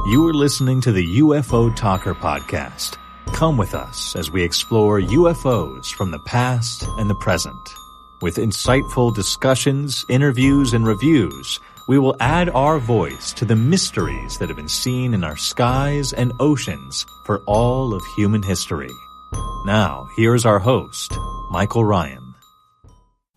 You are listening to the UFO Talker podcast. Come with us as we explore UFOs from the past and the present. With insightful discussions, interviews, and reviews, we will add our voice to the mysteries that have been seen in our skies and oceans for all of human history. Now, here's our host, Michael Ryan.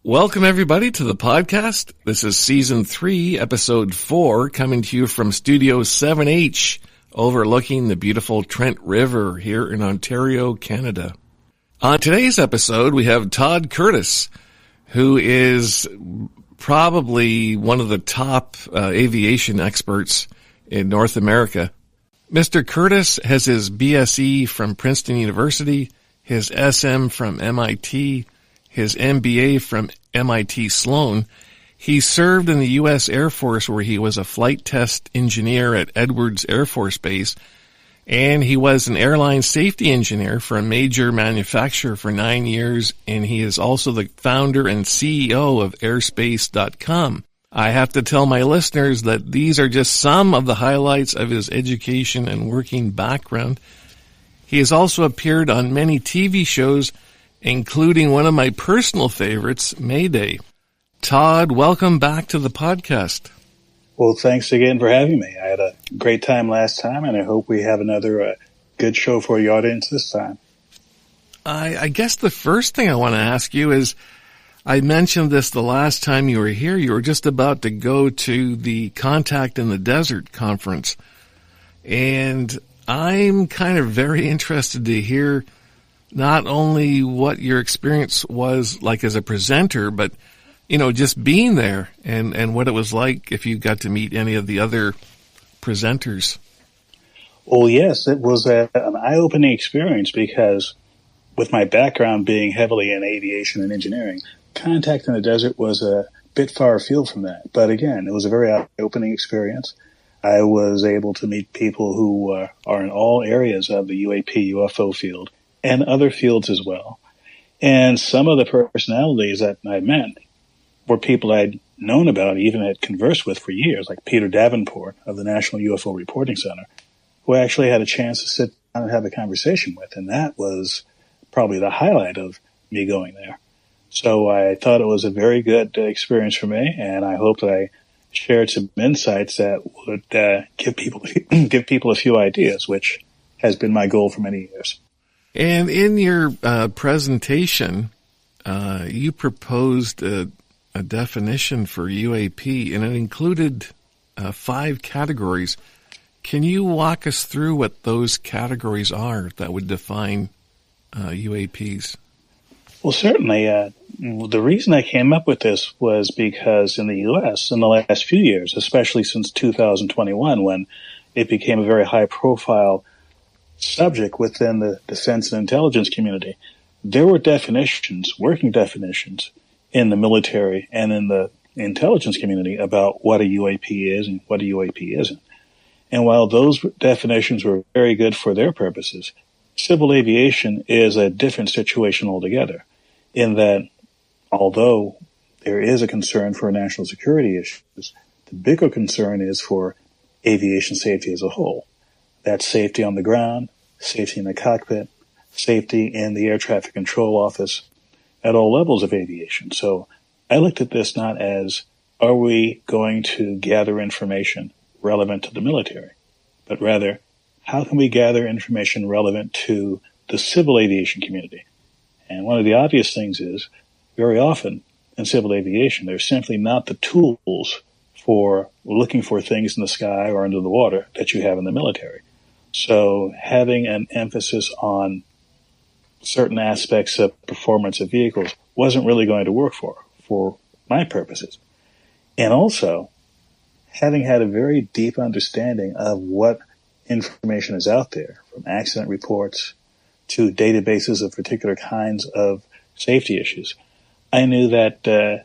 Welcome, everybody, to the podcast. This is Season 3, Episode 4, coming to you from Studio 7H, overlooking the beautiful Trent River here in Ontario, Canada. On today's episode, we have Todd Curtis, who is probably one of the top aviation experts in North America. Mr. Curtis has his BSE from Princeton University, his SM from MIT, his MBA from MIT Sloan. He served in the U.S. Air Force, where he was a flight test engineer at Edwards Air Force Base, and he was an airline safety engineer for a major manufacturer for 9 years, and he is also the founder and CEO of airspace.com. I have to tell my listeners that these are just some of the highlights of his education and working background. He has also appeared on many TV shows, including one of my personal favorites, Mayday. Todd, welcome back to the podcast. Well, thanks again for having me. I had a great time last time, and I hope we have another good show for the audience this time. I guess the first thing I want to ask you is, I mentioned this the last time you were here. You were just about to go to the Contact in the Desert conference, and I'm kind of very interested to hear not only what your experience was like as a presenter, but just being there and what it was like if you got to meet any of the other presenters. Well, yes, it was an eye-opening experience because with my background being heavily in aviation and engineering, Contact in the Desert was a bit far afield from that. But again, it was a very eye-opening experience. I was able to meet people who are in all areas of the UAP UFO field and other fields as well. And some of the personalities that I met were people I'd known about, even had conversed with for years, like Peter Davenport of the National UFO Reporting Center, who I actually had a chance to sit down and have a conversation with. And that was probably the highlight of me going there. So I thought it was a very good experience for me, and I hope that I shared some insights that would give people a few ideas, which has been my goal for many years. And in your presentation, you proposed a definition for UAP, and it included 5 categories. Can you walk us through what those categories are that would define UAPs? Well, certainly. The reason I came up with this was because in the U.S., in the last few years, especially since 2021, when it became a very high-profile subject within the defense and intelligence community, there were definitions, working definitions, in the military and in the intelligence community about what a UAP is and what a UAP isn't. And while those definitions were very good for their purposes, civil aviation is a different situation altogether, in that although there is a concern for national security issues, the bigger concern is for aviation safety as a whole. That's safety on the ground, safety in the cockpit, safety in the air traffic control office, at all levels of aviation. So I looked at this not as, are we going to gather information relevant to the military, but rather, how can we gather information relevant to the civil aviation community? And one of the obvious things is, very often in civil aviation, there's simply not the tools for looking for things in the sky or under the water that you have in the military. So having an emphasis on certain aspects of performance of vehicles wasn't really going to work for my purposes. And also, having had a very deep understanding of what information is out there, from accident reports to databases of particular kinds of safety issues, I knew that the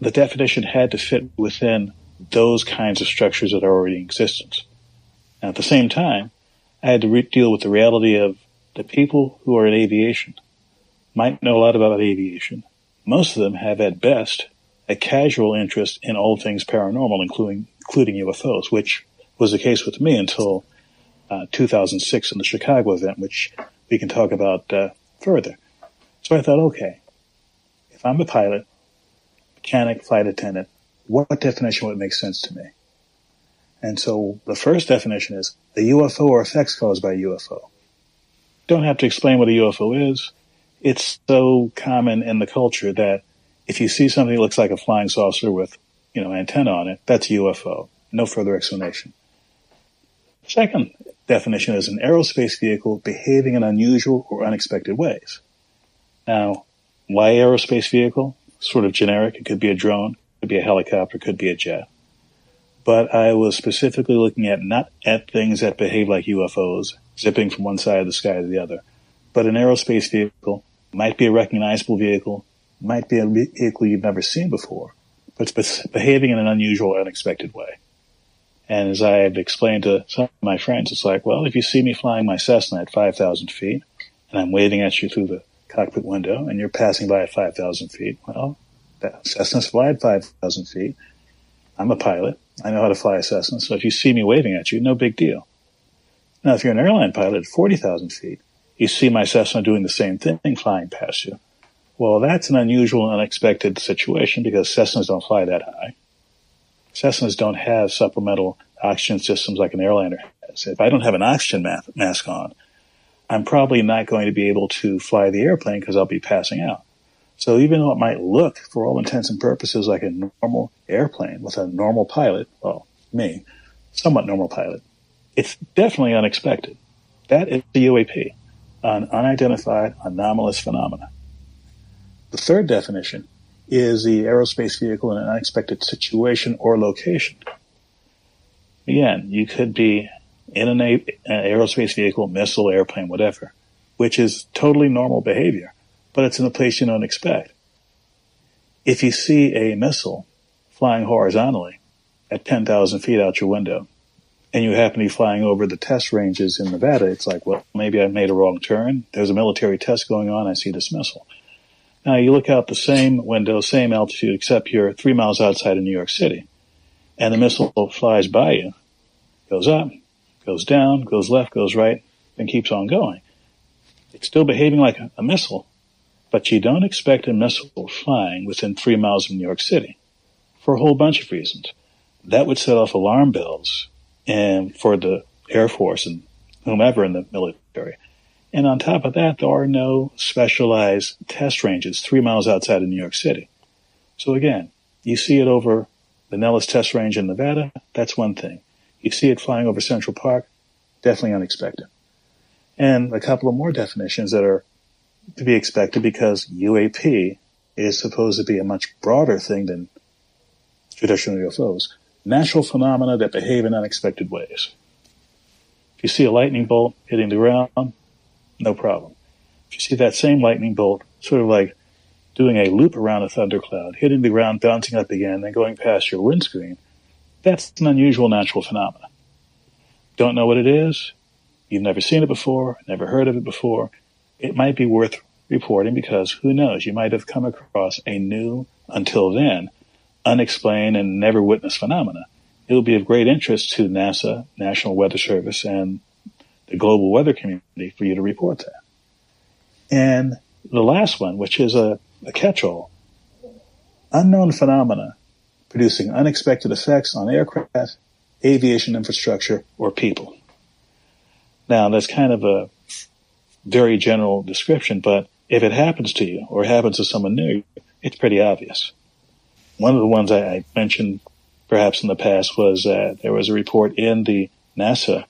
definition had to fit within those kinds of structures that are already in existence. And at the same time, I had to deal with the reality of the people who are in aviation might know a lot about aviation. Most of them have, at best, a casual interest in all things paranormal, including UFOs, which was the case with me until 2006 in the Chicago event, which we can talk about further. So I thought, okay, if I'm a pilot, mechanic, flight attendant, what definition would make sense to me? And so the first definition is a UFO or effects caused by a UFO. Don't have to explain what a UFO is. It's so common in the culture that if you see something that looks like a flying saucer with, antenna on it, that's a UFO. No further explanation. Second definition is an aerospace vehicle behaving in unusual or unexpected ways. Now, why aerospace vehicle? Sort of generic. It could be a drone, could be a helicopter, could be a jet. But I was specifically looking at not at things that behave like UFOs, zipping from one side of the sky to the other, but an aerospace vehicle might be a recognizable vehicle, might be a vehicle you've never seen before, but it's behaving in an unusual or unexpected way. And as I've explained to some of my friends, it's like, well, if you see me flying my Cessna at 5,000 feet, and I'm waving at you through the cockpit window, and you're passing by at 5,000 feet, well, that Cessna's fly at 5,000 feet. I'm a pilot. I know how to fly a Cessna, so if you see me waving at you, no big deal. Now, if you're an airline pilot at 40,000 feet, you see my Cessna doing the same thing, flying past you. Well, that's an unusual and unexpected situation because Cessnas don't fly that high. Cessnas don't have supplemental oxygen systems like an airliner has. If I don't have an oxygen mask on, I'm probably not going to be able to fly the airplane because I'll be passing out. So even though it might look, for all intents and purposes, like a normal airplane with a normal pilot, well, me, somewhat normal pilot, it's definitely unexpected. That is the UAP, an unidentified anomalous phenomena. The third definition is the aerospace vehicle in an unexpected situation or location. Again, you could be in an aerospace vehicle, missile, airplane, whatever, which is totally normal behavior, but it's in a place you don't expect. If you see a missile flying horizontally at 10,000 feet out your window, and you happen to be flying over the test ranges in Nevada, it's like, well, maybe I made a wrong turn. There's a military test going on. I see this missile. Now, you look out the same window, same altitude, except you're 3 miles outside of New York City, and the missile flies by you, goes up, goes down, goes left, goes right, and keeps on going. It's still behaving like a missile, but you don't expect a missile flying within 3 miles of New York City for a whole bunch of reasons. That would set off alarm bells for the Air Force and whomever in the military. And on top of that, there are no specialized test ranges 3 miles outside of New York City. So again, you see it over the Nellis test range in Nevada, that's one thing. You see it flying over Central Park, definitely unexpected. And a couple of more definitions that are to be expected because UAP is supposed to be a much broader thing than traditional UFOs. Natural phenomena that behave in unexpected ways. If you see a lightning bolt hitting the ground, no problem. If you see that same lightning bolt sort of like doing a loop around a thundercloud, hitting the ground, bouncing up again, then going past your windscreen, that's an unusual natural phenomenon. Don't know what it is? You've never seen it before, never heard of it before. It might be worth reporting because who knows, you might have come across a new, until then, unexplained and never witnessed phenomena. It will be of great interest to NASA, National Weather Service, and the global weather community for you to report that. And the last one, which is a catch-all, unknown phenomena producing unexpected effects on aircraft, aviation infrastructure, or people. Now, that's kind of a very general description, but if it happens to you or happens to someone new, it's pretty obvious. One of the ones I mentioned perhaps in the past was there was a report in the NASA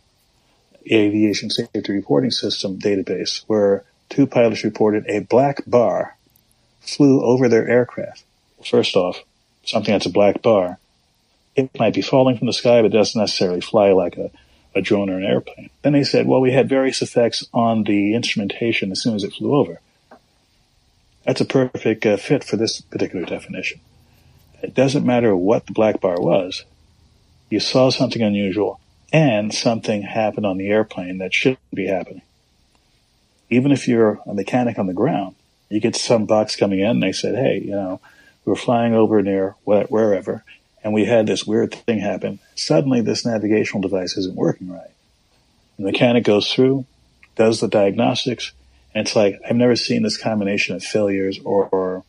Aviation Safety Reporting System database where 2 pilots reported a black bar flew over their aircraft. First off, something that's a black bar, it might be falling from the sky, but doesn't necessarily fly like a drone or an airplane. Then they said, well, we had various effects on the instrumentation as soon as it flew over. That's a perfect fit for this particular definition. It doesn't matter what the black bar was. You saw something unusual, and something happened on the airplane that shouldn't be happening. Even if you're a mechanic on the ground, you get some box coming in, and they said, hey, we're flying over near wherever, and we had this weird thing happen. Suddenly, this navigational device isn't working right. The mechanic goes through, does the diagnostics, and it's like, I've never seen this combination of failures or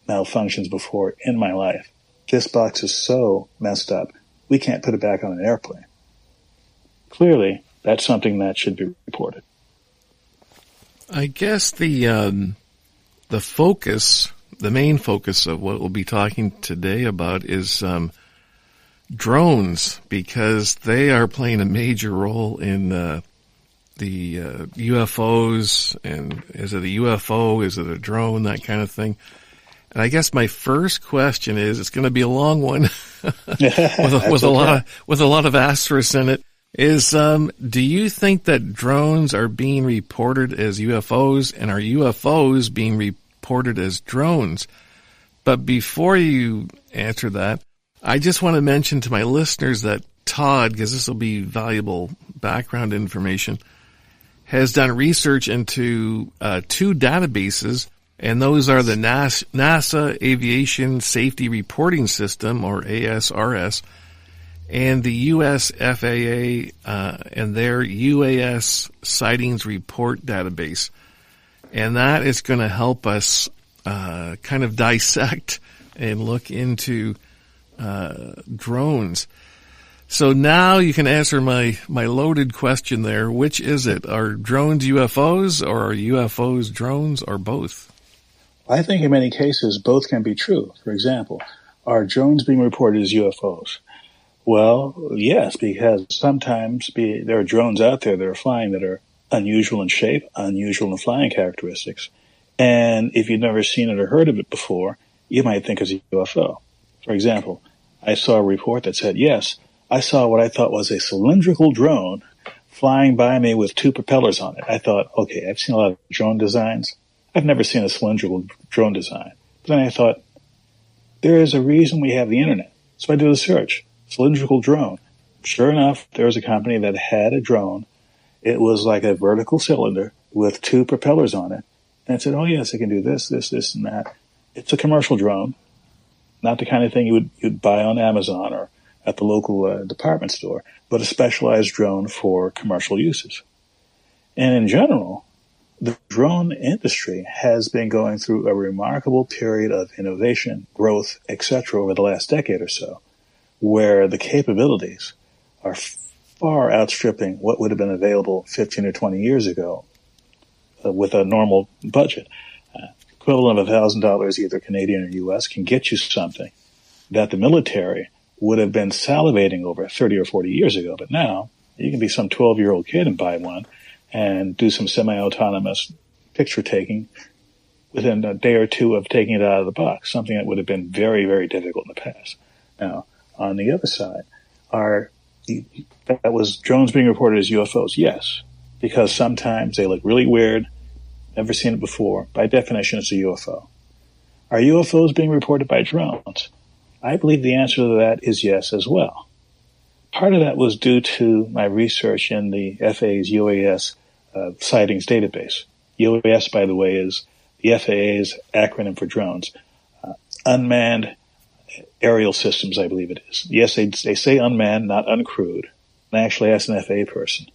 malfunctions before in my life. This box is so messed up, we can't put it back on an airplane. Clearly, that's something that should be reported. I guess the focus, the main focus of what we'll be talking today about is drones, because they are playing a major role in the UFOs. And is it a UFO? Is it a drone? That kind of thing. And I guess my first question is, it's going to be a long one with a lot of asterisks in it. Is, do you think that drones are being reported as UFOs, and are UFOs being reported as drones? But before you answer that, I just want to mention to my listeners that Todd, because this will be valuable background information, has done research into 2 databases, and those are the NASA Aviation Safety Reporting System, or ASRS, and the US FAA and their UAS Sightings Report database. And that is going to help us kind of dissect and look into drones. So now you can answer my loaded question there. Which is it? Are drones UFOs, or are UFOs drones, or both? I think in many cases both can be true. For example, are drones being reported as UFOs? Well, yes, because sometimes there are drones out there that are flying that are unusual in shape, unusual in flying characteristics. And if you've never seen it or heard of it before, you might think it's a UFO. For example, I saw a report that said, yes, I saw what I thought was a cylindrical drone flying by me with 2 propellers on it. I thought, okay, I've seen a lot of drone designs. I've never seen a cylindrical drone design. But then I thought, there is a reason we have the internet. So I did a search. Cylindrical drone. Sure enough, there was a company that had a drone. It was like a vertical cylinder with 2 propellers on it. And it said, oh yes, it can do this, and that. It's a commercial drone, not the kind of thing you'd buy on Amazon or at the local department store, but a specialized drone for commercial uses. And in general, the drone industry has been going through a remarkable period of innovation, growth, etc. over the last decade or so, where the capabilities are far outstripping what would have been available 15 or 20 years ago with a normal budget. Equivalent of $1,000, either Canadian or U.S., can get you something that the military would have been salivating over 30 or 40 years ago. But now you can be some 12-year-old kid and buy one and do some semi-autonomous picture taking within a day or two of taking it out of the box, something that would have been very, very difficult in the past. Now, on the other side, that was drones being reported as UFOs? Yes, because sometimes they look really weird, never seen it before. By definition, it's a UFO. Are UFOs being reported by drones? I believe the answer to that is yes as well. Part of that was due to my research in the FAA's UAS sightings database. UAS, by the way, is the FAA's acronym for drones. Unmanned Aerial Systems, I believe it is. Yes, they say unmanned, not uncrewed. And I actually asked an FAA person,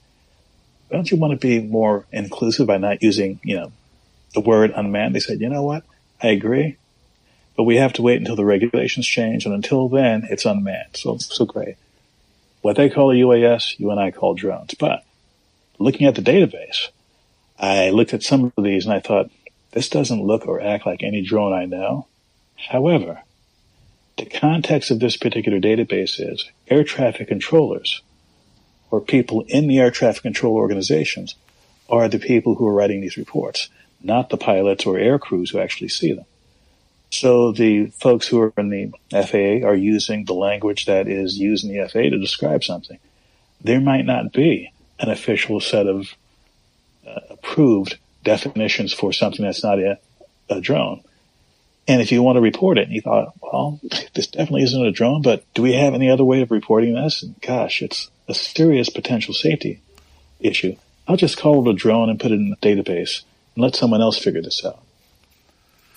don't you want to be more inclusive by not using, the word unmanned? They said, you know what? I agree. But we have to wait until the regulations change, and until then, it's unmanned. So great. What they call a UAS, you and I call drones. But looking at the database, I looked at some of these and I thought, this doesn't look or act like any drone I know. However, the context of this particular database is air traffic controllers, or people in the air traffic control organizations, are the people who are writing these reports, not the pilots or air crews who actually see them. So the folks who are in the FAA are using the language that is used in the FAA to describe something. There might not be an official set of approved definitions for something that's not a drone. And if you want to report it, and you thought, well, this definitely isn't a drone, but do we have any other way of reporting this? And gosh, it's a serious potential safety issue. I'll just call it a drone and put it in the database and let someone else figure this out.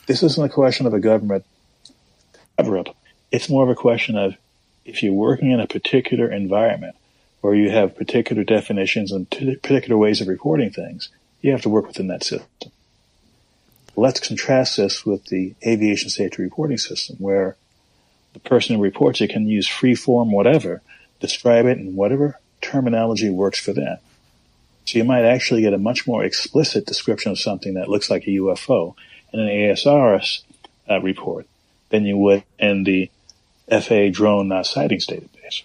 This isn't a question of a government cover-up. It's more of a question of, if you're working in a particular environment where you have particular definitions and particular ways of reporting things, you have to work within that system. Let's contrast this with the aviation safety reporting system, where the person who reports it can use free form whatever, describe it in whatever terminology works for them. So you might actually get a much more explicit description of something that looks like a UFO in an ASRS report than you would in the FAA drone sightings database.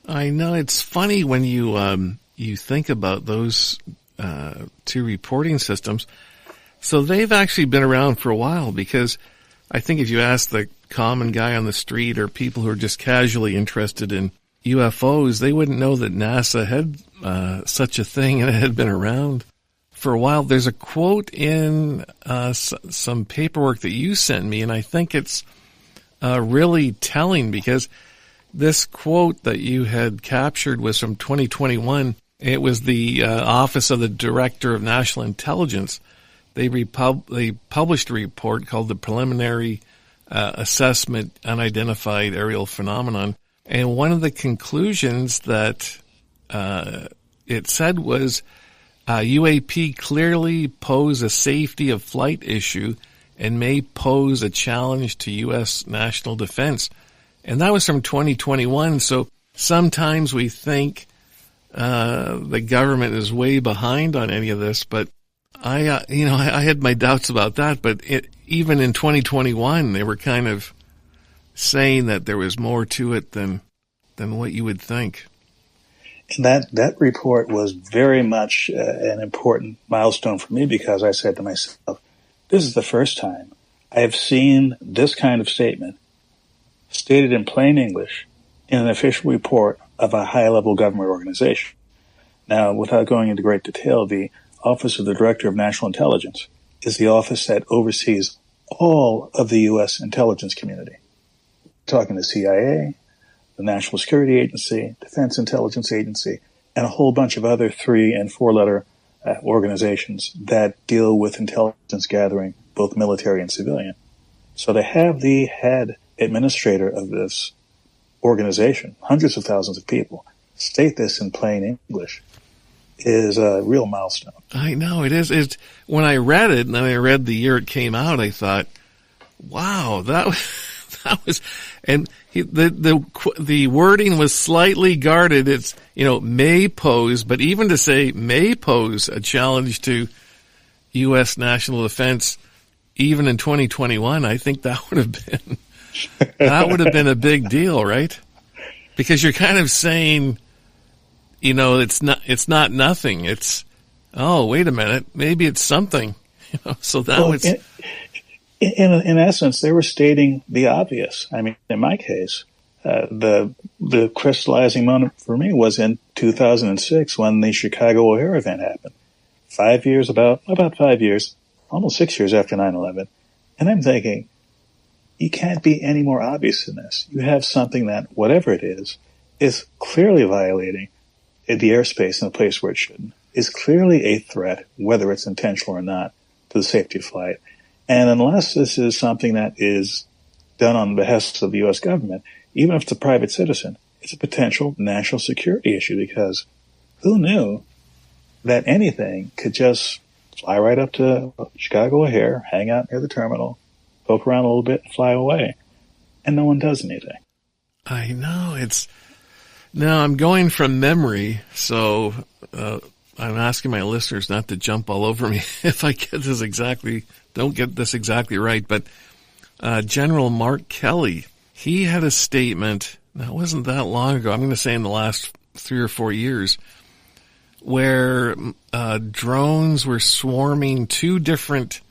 I know. It's funny when you think about those two reporting systems. So they've actually been around for a while, because I think if you ask the common guy on the street or people who are just casually interested in UFOs, they wouldn't know that NASA had such a thing, and it had been around for a while. There's a quote in some paperwork that you sent me, and I think it's really telling, because this quote that you had captured was from 2021. It was the Office of the Director of National Intelligence. They published a report called the Preliminary Assessment Unidentified Aerial Phenomenon. And one of the conclusions that it said was UAP clearly pose a safety of flight issue and may pose a challenge to U.S. national defense. And that was from 2021. So sometimes we think the government is way behind on any of this, but I had my doubts about that. But even in 2021, they were kind of saying that there was more to it than what you would think. And that report was very much an important milestone for me, because I said to myself, this is the first time I have seen this kind of statement stated in plain English in an official report of a high-level government organization. Now, without going into great detail, the Office of the Director of National Intelligence is the office that oversees all of the U.S. intelligence community. We're talking the CIA, the National Security Agency, Defense Intelligence Agency, and a whole bunch of other 3- and 4-letter organizations that deal with intelligence gathering, both military and civilian. So to have the head administrator of this organization, hundreds of thousands of people, state this in plain English is a real milestone. I know it is. When I read it, and then I read the year it came out, I thought, wow, that was, and the wording was slightly guarded. It's, may pose, but even to say may pose a challenge to U.S. national defense, even in 2021, I think that would have been a big deal, right? Because you're kind of saying, it's not nothing. It's, oh, wait a minute, maybe it's something. So that was. In essence, they were stating the obvious. I mean, in my case, the crystallizing moment for me was in 2006 when the Chicago O'Hare event happened. About 5 years, almost 6 years after 9/11. And I'm thinking, you can't be any more obvious than this. You have something that, whatever it is clearly violating the airspace in a place where it shouldn't, is clearly a threat, whether it's intentional or not, to the safety of flight. And unless this is something that is done on the behest of the U.S. government, even if it's a private citizen, it's a potential national security issue, because who knew that anything could just fly right up to Chicago O'Hare, hang out near the terminal, poke around a little bit, and fly away, and no one does anything. I know. Now I'm going from memory, so I'm asking my listeners not to jump all over me if I don't get this exactly right. But General Mark Kelly, he had a statement, that wasn't that long ago, I'm going to say in the last 3 or 4 years, where drones were swarming 2 different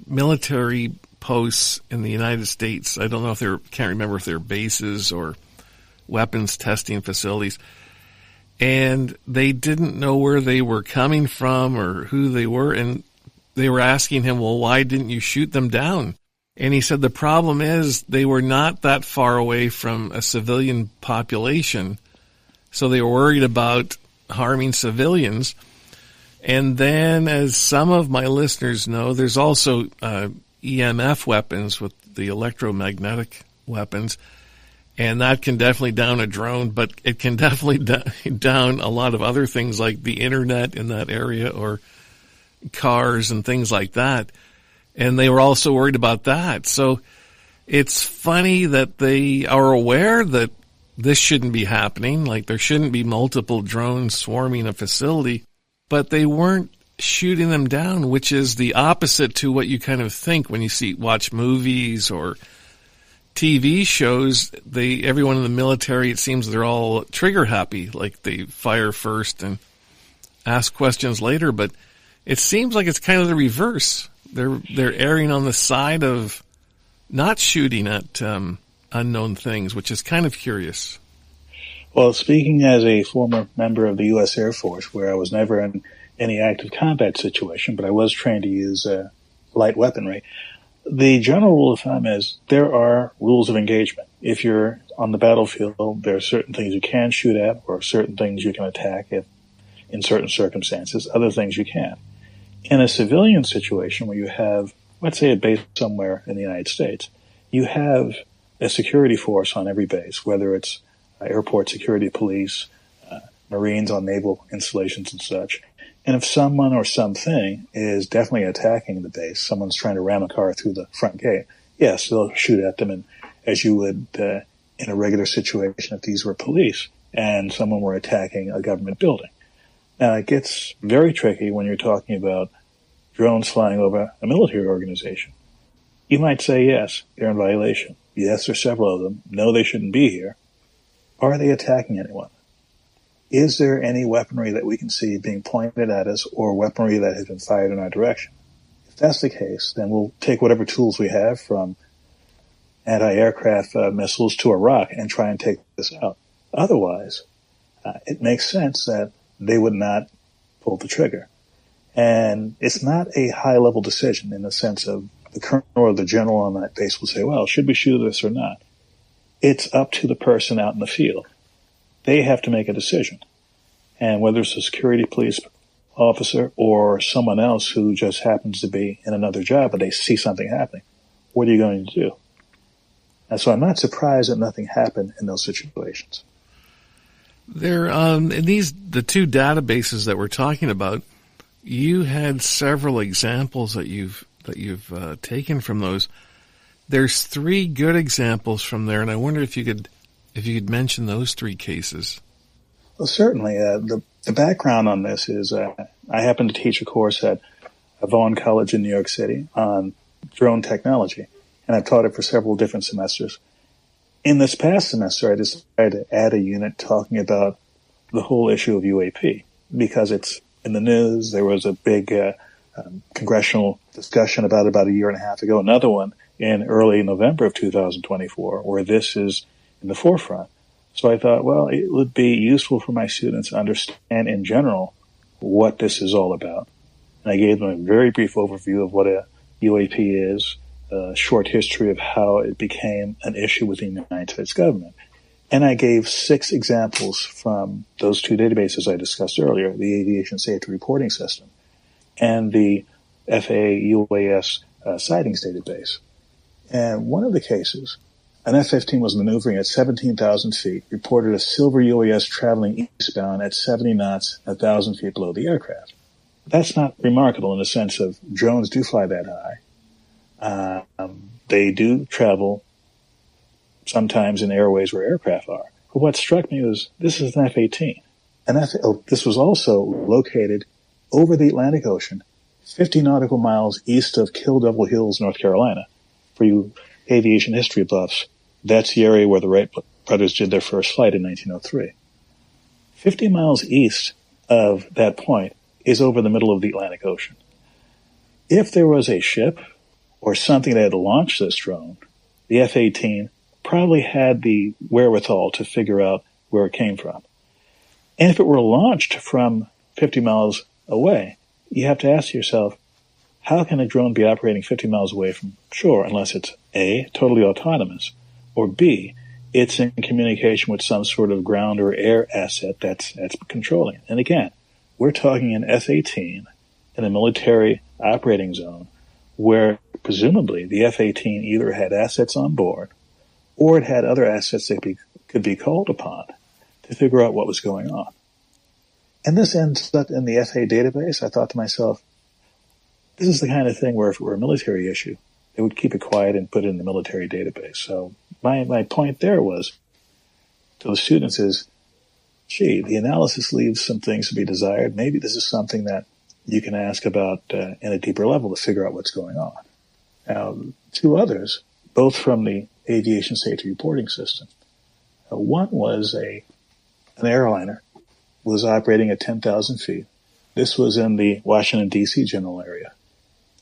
military posts in the United States. I don't know can't remember if they're bases or weapons testing facilities. And they didn't know where they were coming from or who they were. And they were asking him, well, why didn't you shoot them down? And he said the problem is they were not that far away from a civilian population. So they were worried about harming civilians. And then, as some of my listeners know, there's also EMF weapons with the electromagnetic weapons. And that can definitely down a drone, but it can definitely down a lot of other things like the internet in that area or cars and things like that. And they were also worried about that. So it's funny that they are aware that this shouldn't be happening. Like there shouldn't be multiple drones swarming a facility, but they weren't shooting them down, which is the opposite to what you kind of think when you watch movies or TV shows. Everyone in the military, it seems they're all trigger happy, like they fire first and ask questions later, but it seems like it's kind of the reverse. They're erring on the side of not shooting at unknown things, which is kind of curious. Well, speaking as a former member of the U.S. Air Force, where I was never in any active combat situation, but I was trained to use light weaponry, the general rule of thumb is there are rules of engagement. If you're on the battlefield, there are certain things you can shoot at or certain things you can attack in certain circumstances, other things you can't. In a civilian situation where you have, let's say, a base somewhere in the United States, you have a security force on every base, whether it's airport security police, Marines on naval installations and such. And if someone or something is definitely attacking the base, someone's trying to ram a car through the front gate, yes, they'll shoot at them, and as you would in a regular situation if these were police and someone were attacking a government building. Now, it gets very tricky when you're talking about drones flying over a military organization. You might say, yes, they're in violation. Yes, there's several of them. No, they shouldn't be here. Are they attacking anyone? Is there any weaponry that we can see being pointed at us or weaponry that has been fired in our direction? If that's the case, then we'll take whatever tools we have, from anti-aircraft missiles to a rock, and try and take this out. Otherwise, it makes sense that they would not pull the trigger. And it's not a high-level decision in the sense of the colonel or the general on that base will say, well, should we shoot this or not? It's up to the person out in the field. They have to make a decision. And whether it's a security police officer or someone else who just happens to be in another job, but they see something happening, what are you going to do? And so I'm not surprised that nothing happened in those situations. There, in the two databases that we're talking about, you had several examples that you've taken from those. There's 3 good examples from there, and I wonder if you could mention those 3 cases. Well, certainly. The background on this is I happen to teach a course at Vaughan College in New York City on drone technology, and I've taught it for several different semesters. In this past semester, I decided to add a unit talking about the whole issue of UAP because it's in the news. There was a big congressional discussion about a year and a half ago, another one in early November of 2024, where this is in the forefront. So I thought, well, it would be useful for my students to understand in general what this is all about. And I gave them a very brief overview of what a UAP is, a short history of how it became an issue within the United States government. And I gave 6 examples from those 2 databases I discussed earlier, the Aviation Safety Reporting System and the FAA UAS Sightings database. And one of the cases, an F-15 was maneuvering at 17,000 feet, reported a silver UAS traveling eastbound at 70 knots, 1,000 feet below the aircraft. That's not remarkable in the sense of drones do fly that high. They do travel sometimes in airways where aircraft are. But what struck me was this is an F-18. This was also located over the Atlantic Ocean, 50 nautical miles east of Kill Devil Hills, North Carolina. For you aviation history buffs, that's the area where the Wright brothers did their first flight in 1903. 50 miles east of that point is over the middle of the Atlantic Ocean. If there was a ship or something that had launched this drone, the F-18 probably had the wherewithal to figure out where it came from. And if it were launched from 50 miles away, you have to ask yourself, how can a drone be operating 50 miles away from shore unless it's A, totally autonomous, or B, it's in communication with some sort of ground or air asset that's controlling it. And again, we're talking an F-18 in a military operating zone where presumably the F-18 either had assets on board or it had other assets that could be called upon to figure out what was going on. And this ends up in the FAA database. I thought to myself, this is the kind of thing where if it were a military issue, they would keep it quiet and put it in the military database. So my point there was to the students is, gee, the analysis leaves some things to be desired. Maybe this is something that you can ask about in a deeper level to figure out what's going on. Now, two others, both from the Aviation Safety Reporting System. One was an airliner was operating at 10,000 feet. This was in the Washington, D.C. general area.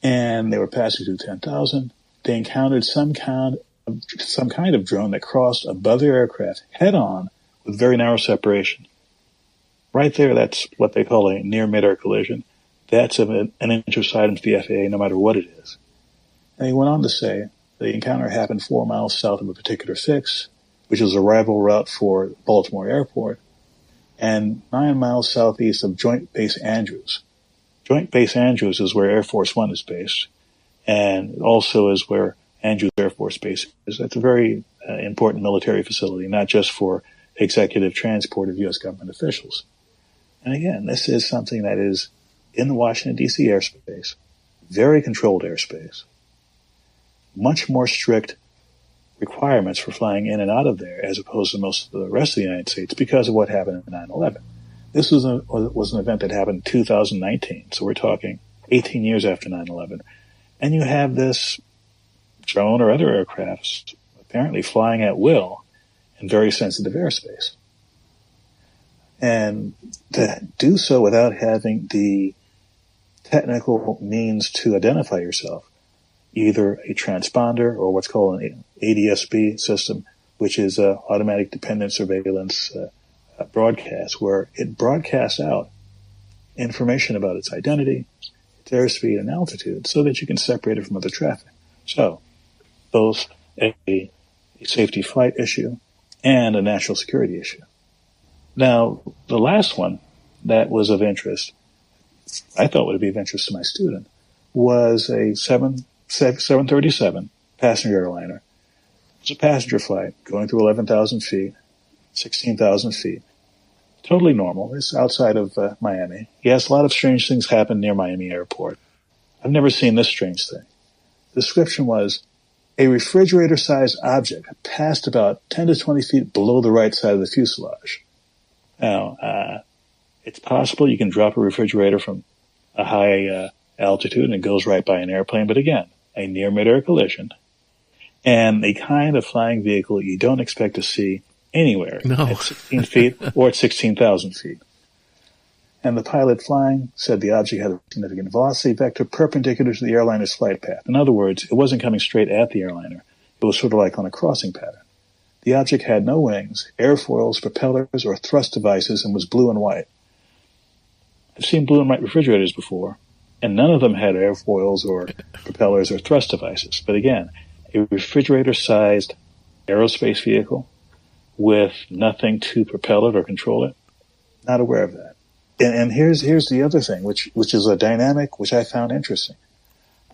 And they were passing through 10,000. They encountered some kind of drone that crossed above their aircraft head-on with very narrow separation. Right there, that's what they call a near-midair collision. That's an interest item to the FAA, no matter what it is. And he went on to say the encounter happened 4 miles south of a particular fix, which is a rival route for Baltimore Airport, and 9 miles southeast of Joint Base Andrews. Joint Base Andrews is where Air Force One is based, and also is where Andrews Air Force Base is. That's a very important military facility, not just for executive transport of U.S. government officials. And again, this is something that is in the Washington, D.C. airspace, very controlled airspace, much more strict requirements for flying in and out of there as opposed to most of the rest of the United States because of what happened in 9/11. This was an event that happened in 2019, so we're talking 18 years after 9/11. And you have this drone or other aircraft apparently flying at will in very sensitive airspace. And to do so without having the technical means to identify yourself, either a transponder or what's called an ADSB system, which is automatic dependent surveillance broadcast, where it broadcasts out information about its identity, its airspeed, and altitude so that you can separate it from other traffic. So, both a safety flight issue and a national security issue. Now, the last one that was of interest, I thought would be of interest to my student, was a 737 passenger airliner. It's a passenger flight going through 11,000 feet, 16,000 feet. Totally normal. It's outside of Miami. Yes, a lot of strange things happen near Miami Airport. I've never seen this strange thing. The description was, a refrigerator-sized object passed about 10 to 20 feet below the right side of the fuselage. Now, it's possible you can drop a refrigerator from a high altitude and it goes right by an airplane, but again, a near-midair collision and a kind of flying vehicle you don't expect to see anywhere at 16 feet or at 16,000 feet. And the pilot flying said the object had a significant velocity vector perpendicular to the airliner's flight path. In other words, it wasn't coming straight at the airliner. It was sort of like on a crossing pattern. The object had no wings, airfoils, propellers, or thrust devices and was blue and white. I've seen blue and white refrigerators before, and none of them had airfoils or propellers or thrust devices. But again, a refrigerator-sized aerospace vehicle with nothing to propel it or control it, not aware of that. And here's the other thing, which is a dynamic which I found interesting.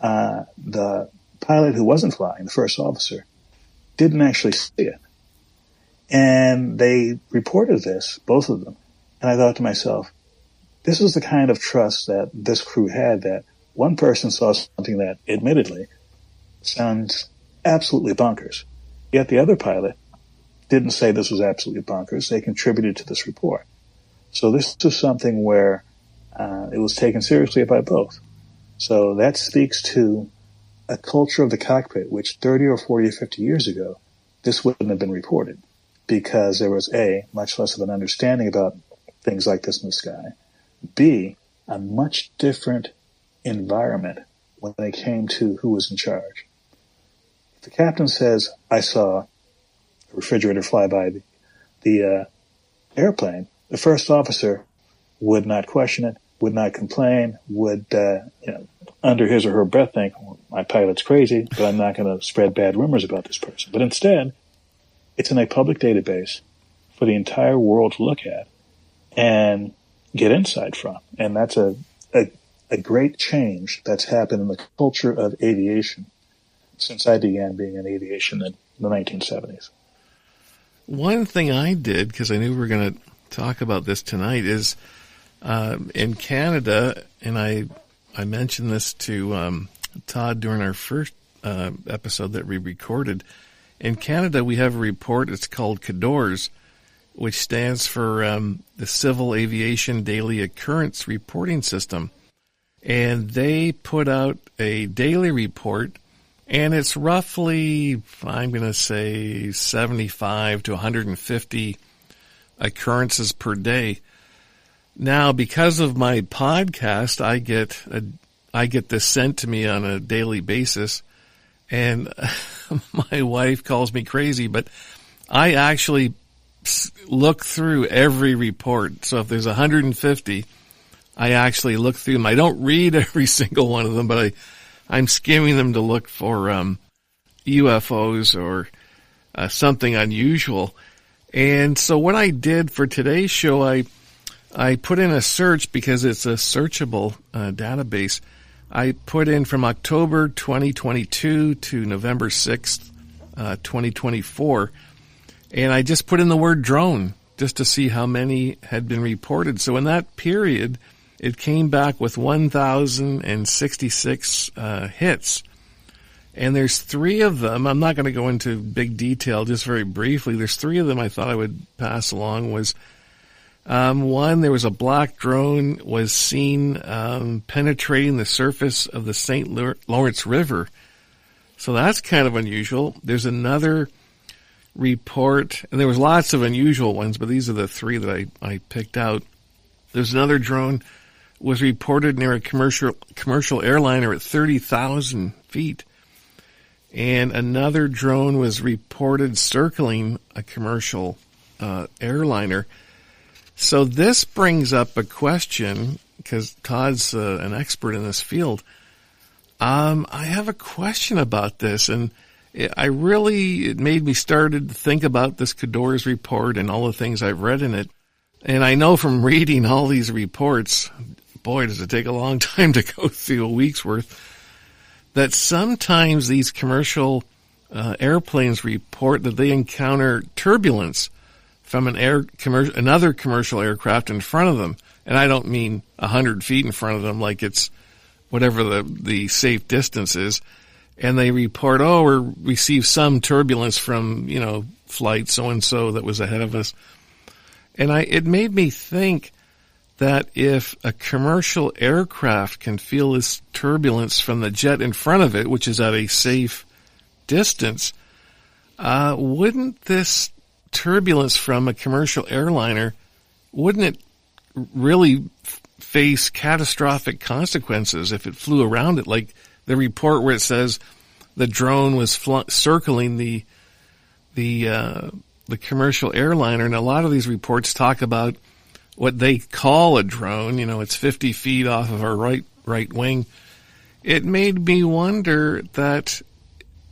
The pilot who wasn't flying, the first officer, didn't actually see it. And they reported this, both of them. And I thought to myself, this is the kind of trust that this crew had, that one person saw something that admittedly sounds absolutely bonkers. Yet the other pilot didn't say this was absolutely bonkers. They contributed to this report. So this is something where it was taken seriously by both. So that speaks to a culture of the cockpit, which 30 or 40 or 50 years ago, this wouldn't have been reported because there was A, much less of an understanding about things like this in the sky. B, a much different environment when it came to who was in charge. If the captain says, I saw a refrigerator fly by the airplane, the first officer would not question it, would not complain, would, under his or her breath think, well, my pilot's crazy, but I'm not going to spread bad rumors about this person. But instead, it's in a public database for the entire world to look at and get insight from. And that's a great change that's happened in the culture of aviation since I began being in aviation in the 1970s. One thing I did, because I knew we were going to talk about this tonight, is in Canada, and I mentioned this to Todd during our first episode that we recorded. In Canada, we have a report, it's called CADORS, which stands for the Civil Aviation Daily Occurrence Reporting System. And they put out a daily report, and it's roughly, I'm going to say, 75 to 150 occurrences per day. Now, because of my podcast, I get this sent to me on a daily basis, and my wife calls me crazy, but I actually look through every report. So if there's 150, I actually look through them. I don't read every single one of them, but I'm skimming them to look for UFOs or something unusual. And so what I did for today's show, I put in a search because it's a searchable database. I put in from October 2022 to November 6th, 2024, and I just put in the word drone just to see how many had been reported. So in that period, it came back with 1,066 hits. And there's 3 of them. I'm not going to go into big detail, just very briefly. There's 3 of them I thought I would pass along. Was one, there was a black drone was seen penetrating the surface of the St. Lawrence River. So that's kind of unusual. There's another report, and there was lots of unusual ones, but these are the 3 that I picked out. There's another drone was reported near a commercial airliner at 30,000 feet. And another drone was reported circling a commercial airliner. So this brings up a question, because Todd's an expert in this field. I have a question about this, and it made me started to think about this CADORS report and all the things I've read in it. And I know from reading all these reports, boy, does it take a long time to go through a week's worth, that sometimes these commercial airplanes report that they encounter turbulence from another commercial aircraft in front of them. And I don't mean 100 feet in front of them, like it's whatever the safe distance is. And they report, we received some turbulence from, flight so-and-so that was ahead of us. And it made me think that if a commercial aircraft can feel this turbulence from the jet in front of it, which is at a safe distance, wouldn't this turbulence from a commercial airliner, wouldn't it really face catastrophic consequences if it flew around it? Like the report where it says the drone was circling the commercial airliner, and a lot of these reports talk about what they call a drone. It's 50 feet off of our right wing. It made me wonder that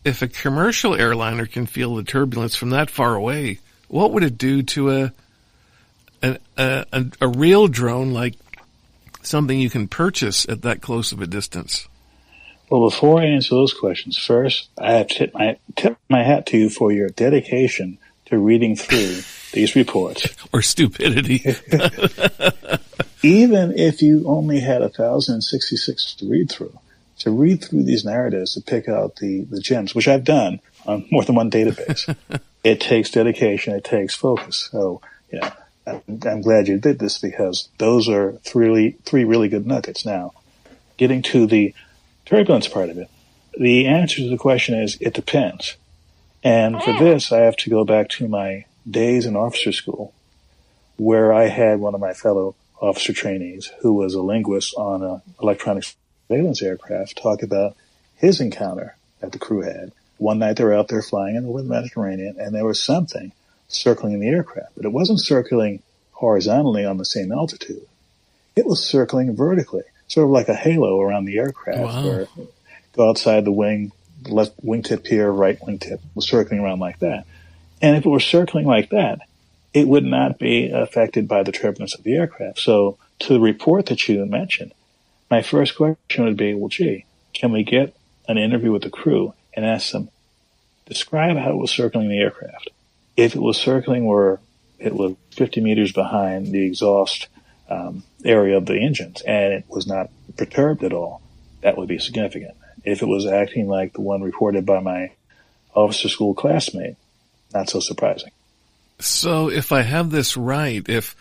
if a commercial airliner can feel the turbulence from that far away, what would it do to a real drone, like something you can purchase at that close of a distance? Well, before I answer those questions, first I have to tip my hat to you for your dedication to reading through these reports. Or stupidity. Even if you only had 1,066 to read through these narratives to pick out the gems, which I've done on more than one database, it takes dedication, it takes focus. So, I'm glad you did this, because those are 3 really good nuggets. Now, getting to the turbulence part of it, the answer to the question is it depends. And for this, I have to go back to my days in officer school, where I had one of my fellow officer trainees who was a linguist on an electronic surveillance aircraft talk about his encounter that the crew had. One night they were out there flying over the Mediterranean, and there was something circling the aircraft, but it wasn't circling horizontally on the same altitude. It was circling vertically, sort of like a halo around the aircraft. Wow. Where go outside the wing, the left wingtip here, right wingtip was circling around like that. And if it were circling like that, it would not be affected by the turbulence of the aircraft. So to the report that you mentioned, my first question would be, well, gee, can we get an interview with the crew and asked them, describe how it was circling the aircraft. If it was circling where it was 50 meters behind the exhaust area of the engines and it was not perturbed at all, that would be significant. If it was acting like the one reported by my officer school classmate, not so surprising. So if I have this right, if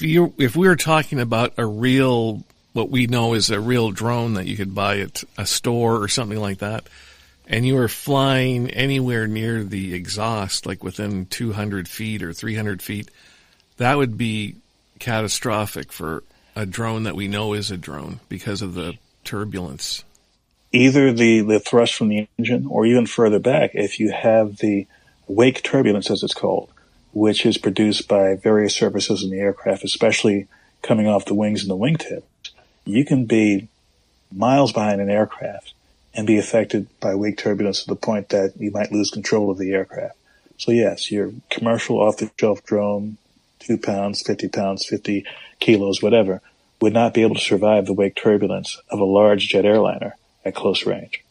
we were talking about a real, what we know is a real drone that you could buy at a store or something like that, and you were flying anywhere near the exhaust, like within 200 feet or 300 feet, that would be catastrophic for a drone that we know is a drone because of the turbulence. Either the thrust from the engine, or even further back, if you have the wake turbulence, as it's called, which is produced by various surfaces in the aircraft, especially coming off the wings and the wingtips, you can be miles behind an aircraft and be affected by wake turbulence to the point that you might lose control of the aircraft. So yes, your commercial off-the-shelf drone, 2 pounds, 50 kilos, whatever, would not be able to survive the wake turbulence of a large jet airliner at close range.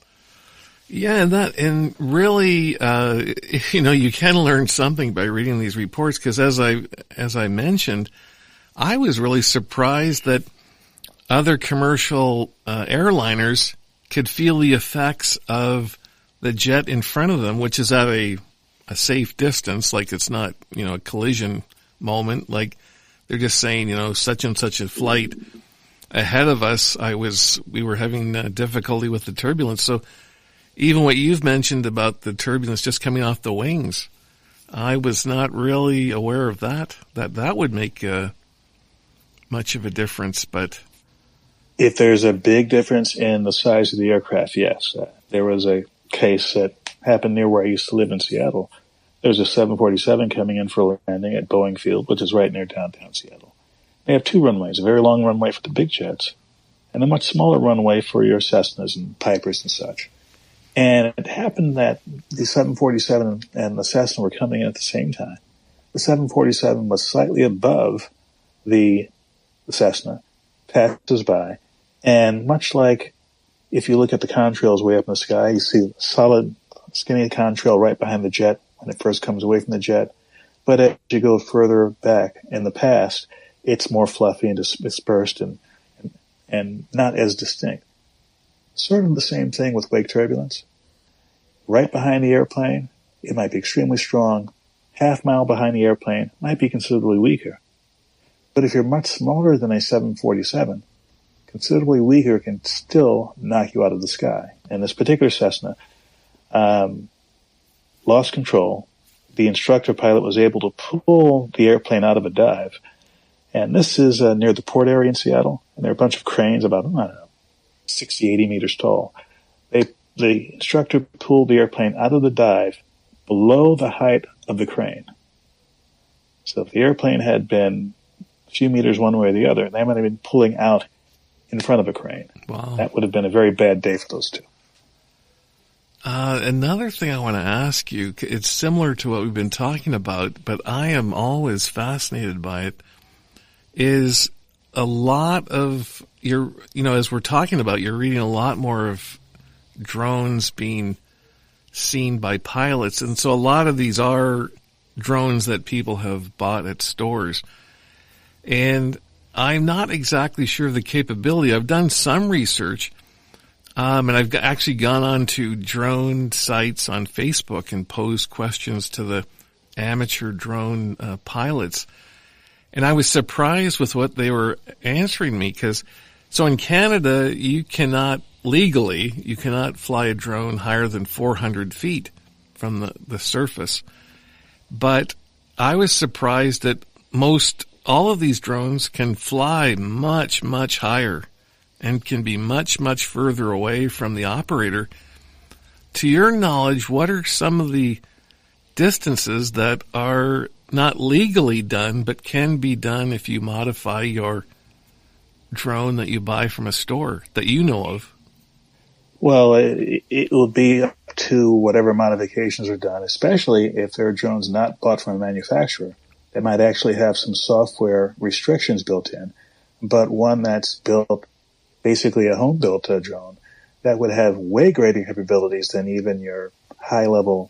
Yeah, and really, you can learn something by reading these reports, because as I mentioned, I was really surprised that other commercial airliners could feel the effects of the jet in front of them, which is at a safe distance, like it's not, a collision moment, like they're just saying, such and such a flight ahead of us, we were having difficulty with the turbulence. So even what you've mentioned about the turbulence just coming off the wings, I was not really aware of that would make much of a difference. But if there's a big difference in the size of the aircraft, yes. There was a case that happened near where I used to live in Seattle. There was a 747 coming in for a landing at Boeing Field, which is right near downtown Seattle. They have 2 runways, a very long runway for the big jets and a much smaller runway for your Cessnas and Pipers and such. And it happened that the 747 and the Cessna were coming in at the same time. The 747 was slightly above the Cessna, passes by, and much like if you look at the contrails way up in the sky, you see solid, skinny contrail right behind the jet when it first comes away from the jet. But as you go further back in the past, it's more fluffy and dispersed and not as distinct. Sort of the same thing with wake turbulence. Right behind the airplane, it might be extremely strong. Half mile behind the airplane might be considerably weaker. But if you're much smaller than a 747, considerably weaker can still knock you out of the sky. And this particular Cessna lost control. The instructor pilot was able to pull the airplane out of a dive. And this is near the port area in Seattle. And there are a bunch of cranes about, 60, 80 meters tall. The instructor pulled the airplane out of the dive below the height of the crane. So if the airplane had been a few meters one way or the other, they might have been pulling out in front of a crane. Wow. That would have been a very bad day for those 2. Another thing I want to ask you, it's similar to what we've been talking about, but I am always fascinated by it, is a lot of as we're talking about, you're reading a lot more of drones being seen by pilots. And so a lot of these are drones that people have bought at stores. And I'm not exactly sure of the capability. I've done some research, and I've actually gone on to drone sites on Facebook and posed questions to the amateur drone pilots. And I was surprised with what they were answering me, so in Canada, you cannot fly a drone higher than 400 feet from the surface. But I was surprised that all of these drones can fly much, much higher and can be much, much further away from the operator. To your knowledge, what are some of the distances that are not legally done, but can be done if you modify your drone that you buy from a store that you know of? Well, it will be up to whatever modifications are done, especially if there are drones not bought from a manufacturer. They might actually have some software restrictions built in, but one that's built, basically a home-built drone, that would have way greater capabilities than even your high-level,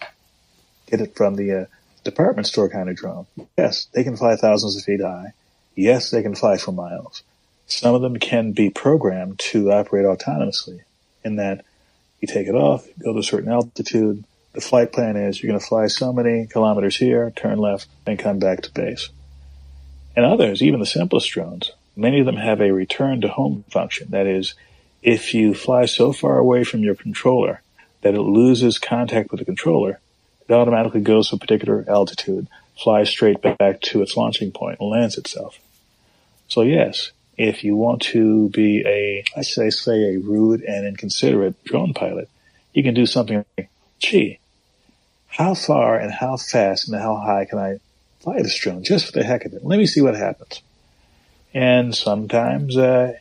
get it from the department store kind of drone. Yes, they can fly thousands of feet high. Yes, they can fly for miles. Some of them can be programmed to operate autonomously in that you take it off, go to a certain altitude. The flight plan is you're going to fly so many kilometers here, turn left, and come back to base. And others, even the simplest drones, many of them have a return to home function. That is, if you fly so far away from your controller that it loses contact with the controller, it automatically goes to a particular altitude, flies straight back to its launching point, and lands itself. So yes, if you want to be say a rude and inconsiderate drone pilot, you can do something like, gee, how far and how fast and how high can I fly this drone just for the heck of it? Let me see what happens. And sometimes it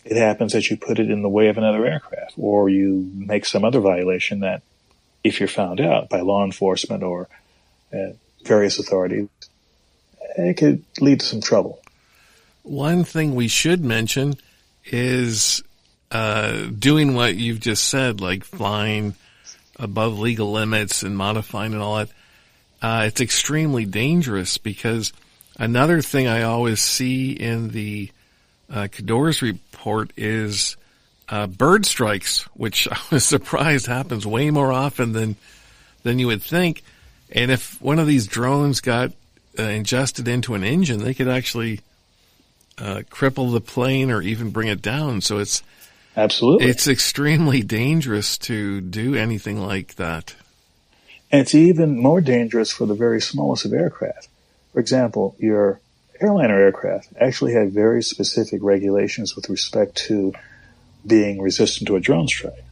happens that you put it in the way of another aircraft, or you make some other violation that, if you're found out by law enforcement or various authorities, it could lead to some trouble. One thing we should mention is doing what you've just said, like flying above legal limits and modifying and all that. It's extremely dangerous, because another thing I always see in the Cador's report is bird strikes, which I was surprised happens way more often than you would think. And if one of these drones got ingested into an engine, they could actually cripple the plane or even bring it down. So it's extremely dangerous to do anything like that. And it's even more dangerous for the very smallest of aircraft. For example, your airliner aircraft actually have very specific regulations with respect to being resistant to a drone strike.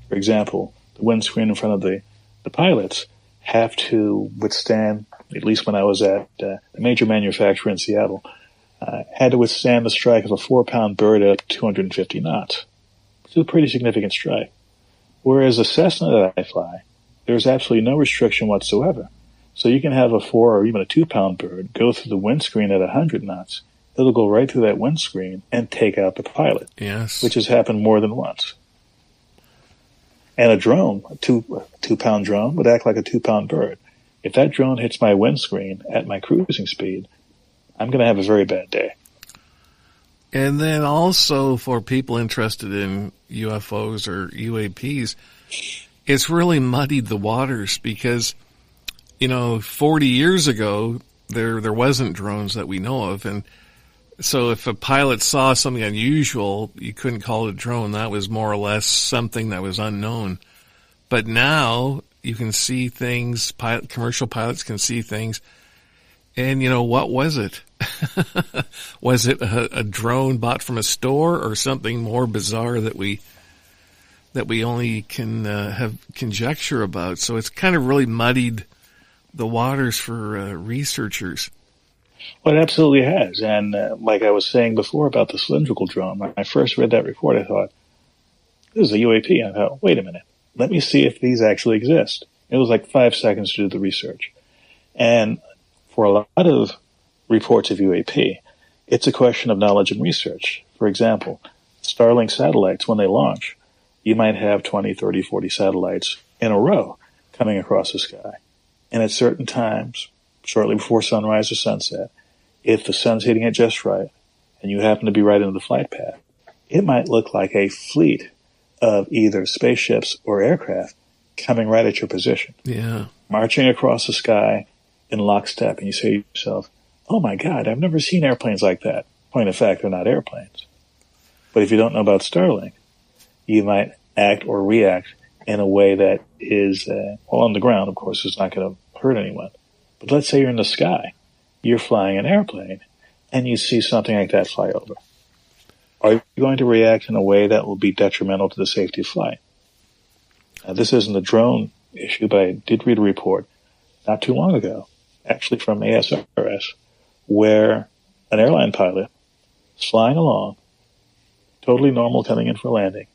For example, the windscreen in front of the pilots have to withstand, at least when I was at a major manufacturer in Seattle, had to withstand the strike of a 4-pound bird at 250 knots. It's a pretty significant strike. Whereas a Cessna that I fly, there's absolutely no restriction whatsoever. So you can have a 4 or even a 2-pound bird go through the windscreen at 100 knots. It'll go right through that windscreen and take out the pilot. Yes. Which has happened more than once. And a drone, a 2-pound drone, would act like a 2-pound bird. If that drone hits my windscreen at my cruising speed, I'm going to have a very bad day. And then also for people interested in UFOs or UAPs, it's really muddied the waters, because, 40 years ago, there wasn't drones that we know of. And so if a pilot saw something unusual, you couldn't call it a drone. That was more or less something that was unknown. But now you can see things, commercial pilots can see things. And, what was it? Was it a drone bought from a store, or something more bizarre that we only can have conjecture about? So it's kind of really muddied the waters for researchers. Well, it absolutely has. And like I was saying before about the cylindrical drone, when I first read that report, I thought, this is a UAP. And I thought, wait a minute, let me see if these actually exist. It was like 5 seconds to do the research. And for a lot of reports of UAP, it's a question of knowledge and research. For example, Starlink satellites, when they launch, you might have 20, 30, 40 satellites in a row coming across the sky. And at certain times, shortly before sunrise or sunset, if the sun's hitting it just right, and you happen to be right into the flight path, it might look like a fleet of either spaceships or aircraft coming right at your position. Yeah. Marching across the sky in lockstep, and you say to yourself, oh my God, I've never seen airplanes like that. Point of fact, they're not airplanes. But if you don't know about Starlink, you might act or react in a way that is, on the ground, of course, it's not going to hurt anyone. But let's say you're in the sky, you're flying an airplane, and you see something like that fly over. Are you going to react in a way that will be detrimental to the safety of flight? Now, this isn't a drone issue, but I did read a report not too long ago, actually from ASRS, where an airline pilot is flying along, totally normal, coming in for landing,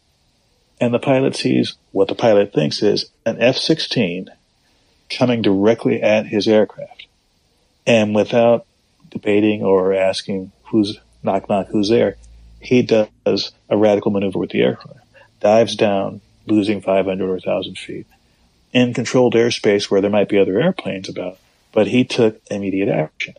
and the pilot sees what the pilot thinks is an F-16 coming directly at his aircraft. And without debating or asking who's knock knock, who's there, he does a radical maneuver with the aircraft. dives down, losing 500 or 1,000 feet, in controlled airspace where there might be other airplanes about, but he took immediate action.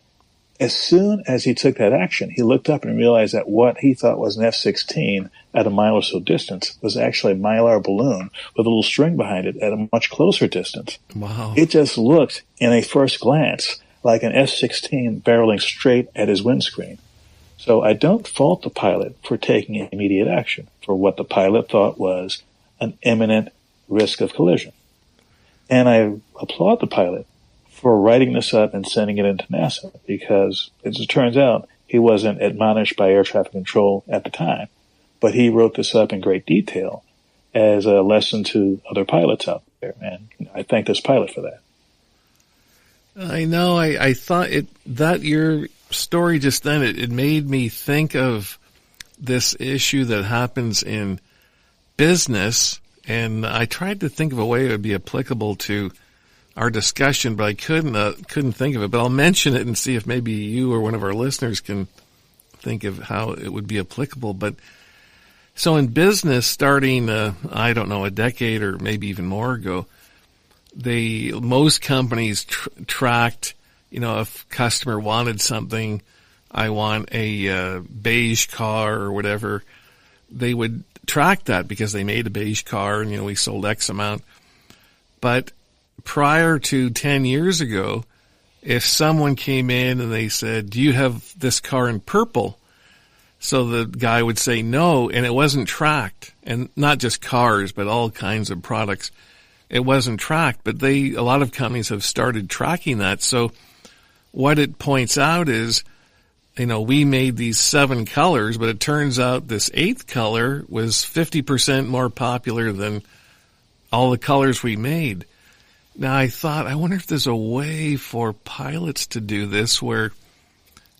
As soon as he took that action, he looked up and realized that what he thought was an F-16 at a mile or so distance was actually a Mylar balloon with a little string behind it at a much closer distance. Wow. It just looked, in a first glance, like an F-16 barreling straight at his windscreen. So I don't fault the pilot for taking immediate action for what the pilot thought was an imminent risk of collision. And I applaud the pilot for writing this up and sending it into NASA, because as it turns out, he wasn't admonished by air traffic control at the time, but he wrote this up in great detail as a lesson to other pilots out there, and I thank this pilot for that. I know. I thought that your story just then, it made me think of this issue that happens in business, and I tried to think of a way it would be applicable to our discussion, but I couldn't think of it. But I'll mention it and see if maybe you or one of our listeners can think of how it would be applicable. But so in business, starting, I don't know, a decade or maybe even more ago, most companies tracked, if a customer wanted something, I want a beige car or whatever, they would track that because they made a beige car and, we sold X amount. But prior to 10 years ago, if someone came in and they said, do you have this car in purple? So the guy would say no, and it wasn't tracked. And not just cars, but all kinds of products. It wasn't tracked, but a lot of companies have started tracking that. So what it points out is, we made these 7 colors, but it turns out this 8th color was 50% more popular than all the colors we made. Now I thought, I wonder if there's a way for pilots to do this where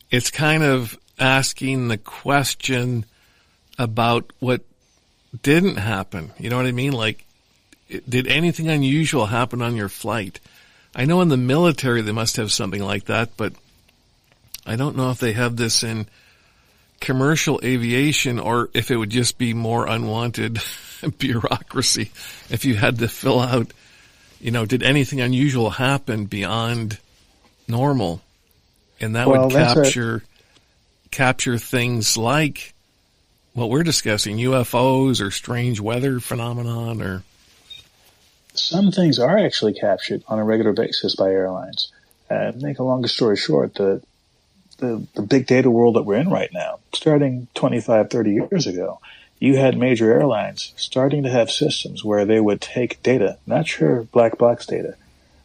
it's kind of asking the question about what didn't happen. You know what I mean? Like, did anything unusual happen on your flight? I know in the military they must have something like that, but I don't know if they have this in commercial aviation or if it would just be more unwanted bureaucracy if you had to fill out, did anything unusual happen beyond normal? And that would capture things like what we're discussing, UFOs or strange weather phenomenon or... Some things are actually captured on a regular basis by airlines. Make a longer story short, the big data world that we're in right now, starting 25, 30 years ago, you had major airlines starting to have systems where they would take data, not your black box data,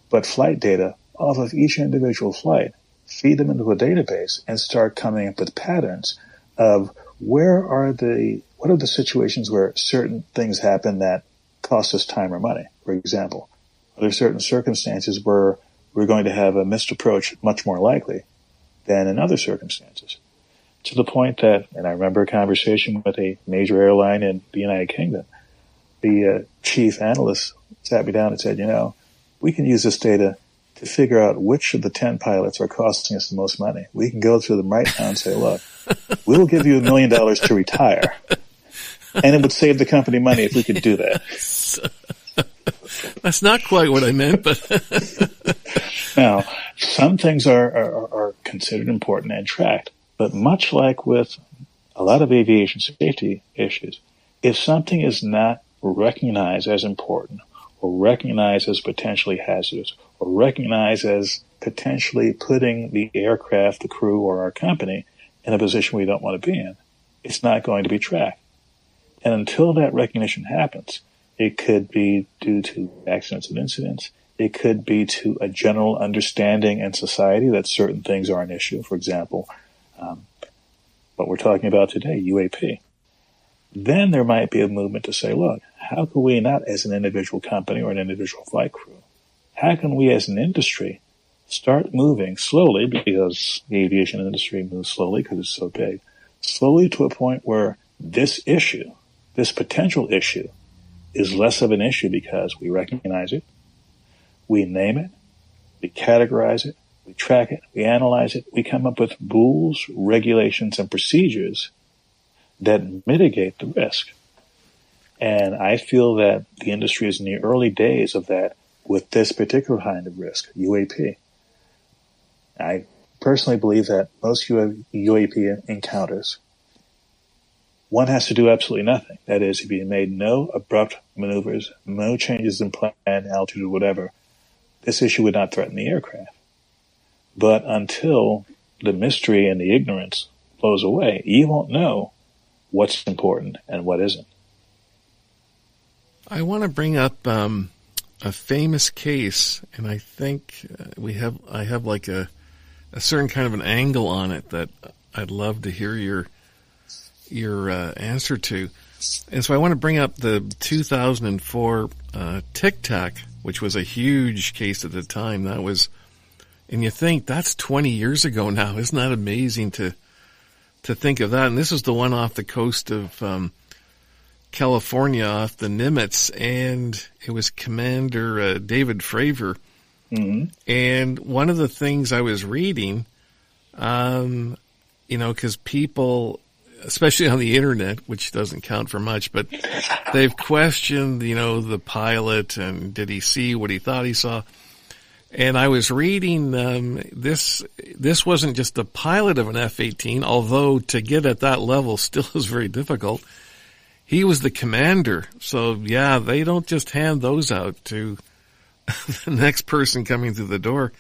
but flight data off of each individual flight, feed them into a database, and start coming up with patterns of what are the situations where certain things happen that cost us time or money. For example, are there certain circumstances where we're going to have a missed approach much more likely than in other circumstances? To the point that, and I remember a conversation with a major airline in the United Kingdom, the chief analyst sat me down and said, we can use this data to figure out which of the 10 pilots are costing us the most money. We can go through them right now and say, look, we'll give you $1 million to retire. And it would save the company money if we could do that. That's not quite what I meant, but... Now, some things are considered important and tracked, but much like with a lot of aviation safety issues, if something is not recognized as important or recognized as potentially hazardous or recognized as potentially putting the aircraft, the crew, or our company in a position we don't want to be in, it's not going to be tracked. And until that recognition happens, it could be due to accidents and incidents. It could be to a general understanding in society that certain things are an issue. For example, what we're talking about today, UAP. Then there might be a movement to say, look, how can we not as an individual company or an individual flight crew, how can we as an industry start moving slowly, because the aviation industry moves slowly because it's so big, slowly to a point where this issue, this potential issue, is less of an issue because we recognize it, we name it, we categorize it, we track it, we analyze it, we come up with rules, regulations, and procedures that mitigate the risk. And I feel that the industry is in the early days of that with this particular kind of risk, UAP. I personally believe that most UAP encounters, one has to do absolutely nothing. That is, if you made no abrupt maneuvers, no changes in plan, altitude, or whatever, this issue would not threaten the aircraft. But until the mystery and the ignorance blows away, you won't know what's important and what isn't. I want to bring up a famous case, and I think I have like a certain kind of an angle on it that I'd love to hear your answer to. And so I want to bring up the 2004 Tic Tac, which was a huge case at the time. That was, and you think that's 20 years ago now. Isn't that amazing to think of that? And this is the one off the coast of California, off the Nimitz, and it was Commander David Fravor. Mm-hmm. And one of the things I was reading, because people, especially on the internet, which doesn't count for much, but they've questioned, the pilot and did he see what he thought he saw? And I was reading, this wasn't just the pilot of an F-18, although to get at that level still is very difficult. He was the commander. So yeah, they don't just hand those out to the next person coming through the door.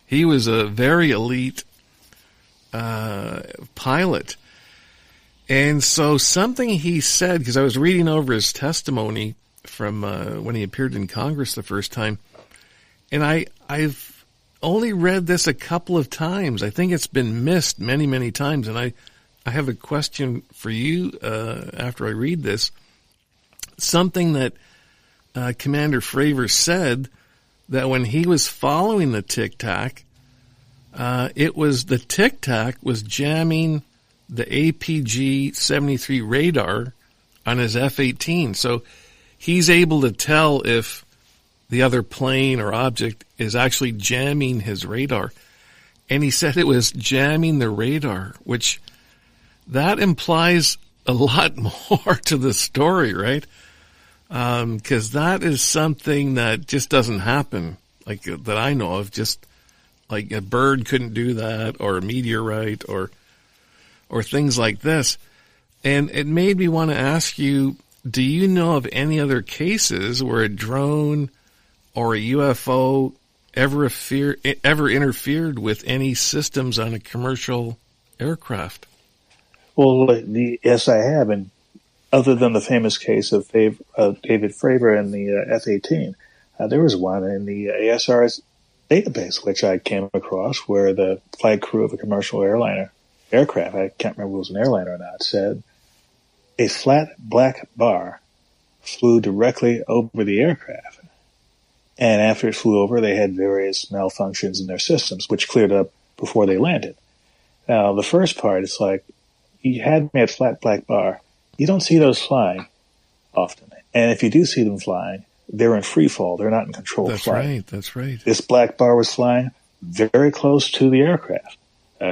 He was a very elite, pilot. And so something he said, because I was reading over his testimony from, when he appeared in Congress the first time, and I've only read this a couple of times. I think it's been missed many, many times. And I have a question for you after I read this. Something that Commander Fravor said, that when he was following the Tic Tac, the Tic Tac was jamming the APG-73 radar on his F-18. So he's able to tell if the other plane or object is actually jamming his radar. And he said it was jamming the radar, which that implies a lot more to the story, right? Because that is something that just doesn't happen, like that I know of. Just like a bird couldn't do that, or a meteorite, or things like this. And it made me want to ask you, do you know of any other cases where a drone or a UFO ever interfered with any systems on a commercial aircraft? Well, yes, I have. And other than the famous case of David Fravor and the F-18, there was one in the ASRS database, which I came across, where the flight crew of a commercial aircraft, I can't remember if it was an airliner or not, said a flat black bar flew directly over the aircraft. And after it flew over, they had various malfunctions in their systems, which cleared up before they landed. Now, the first part, it's like, you had me at flat black bar. You don't see those flying often. And if you do see them flying, they're in free fall. They're not in controlled flight. That's right. This black bar was flying very close to the aircraft,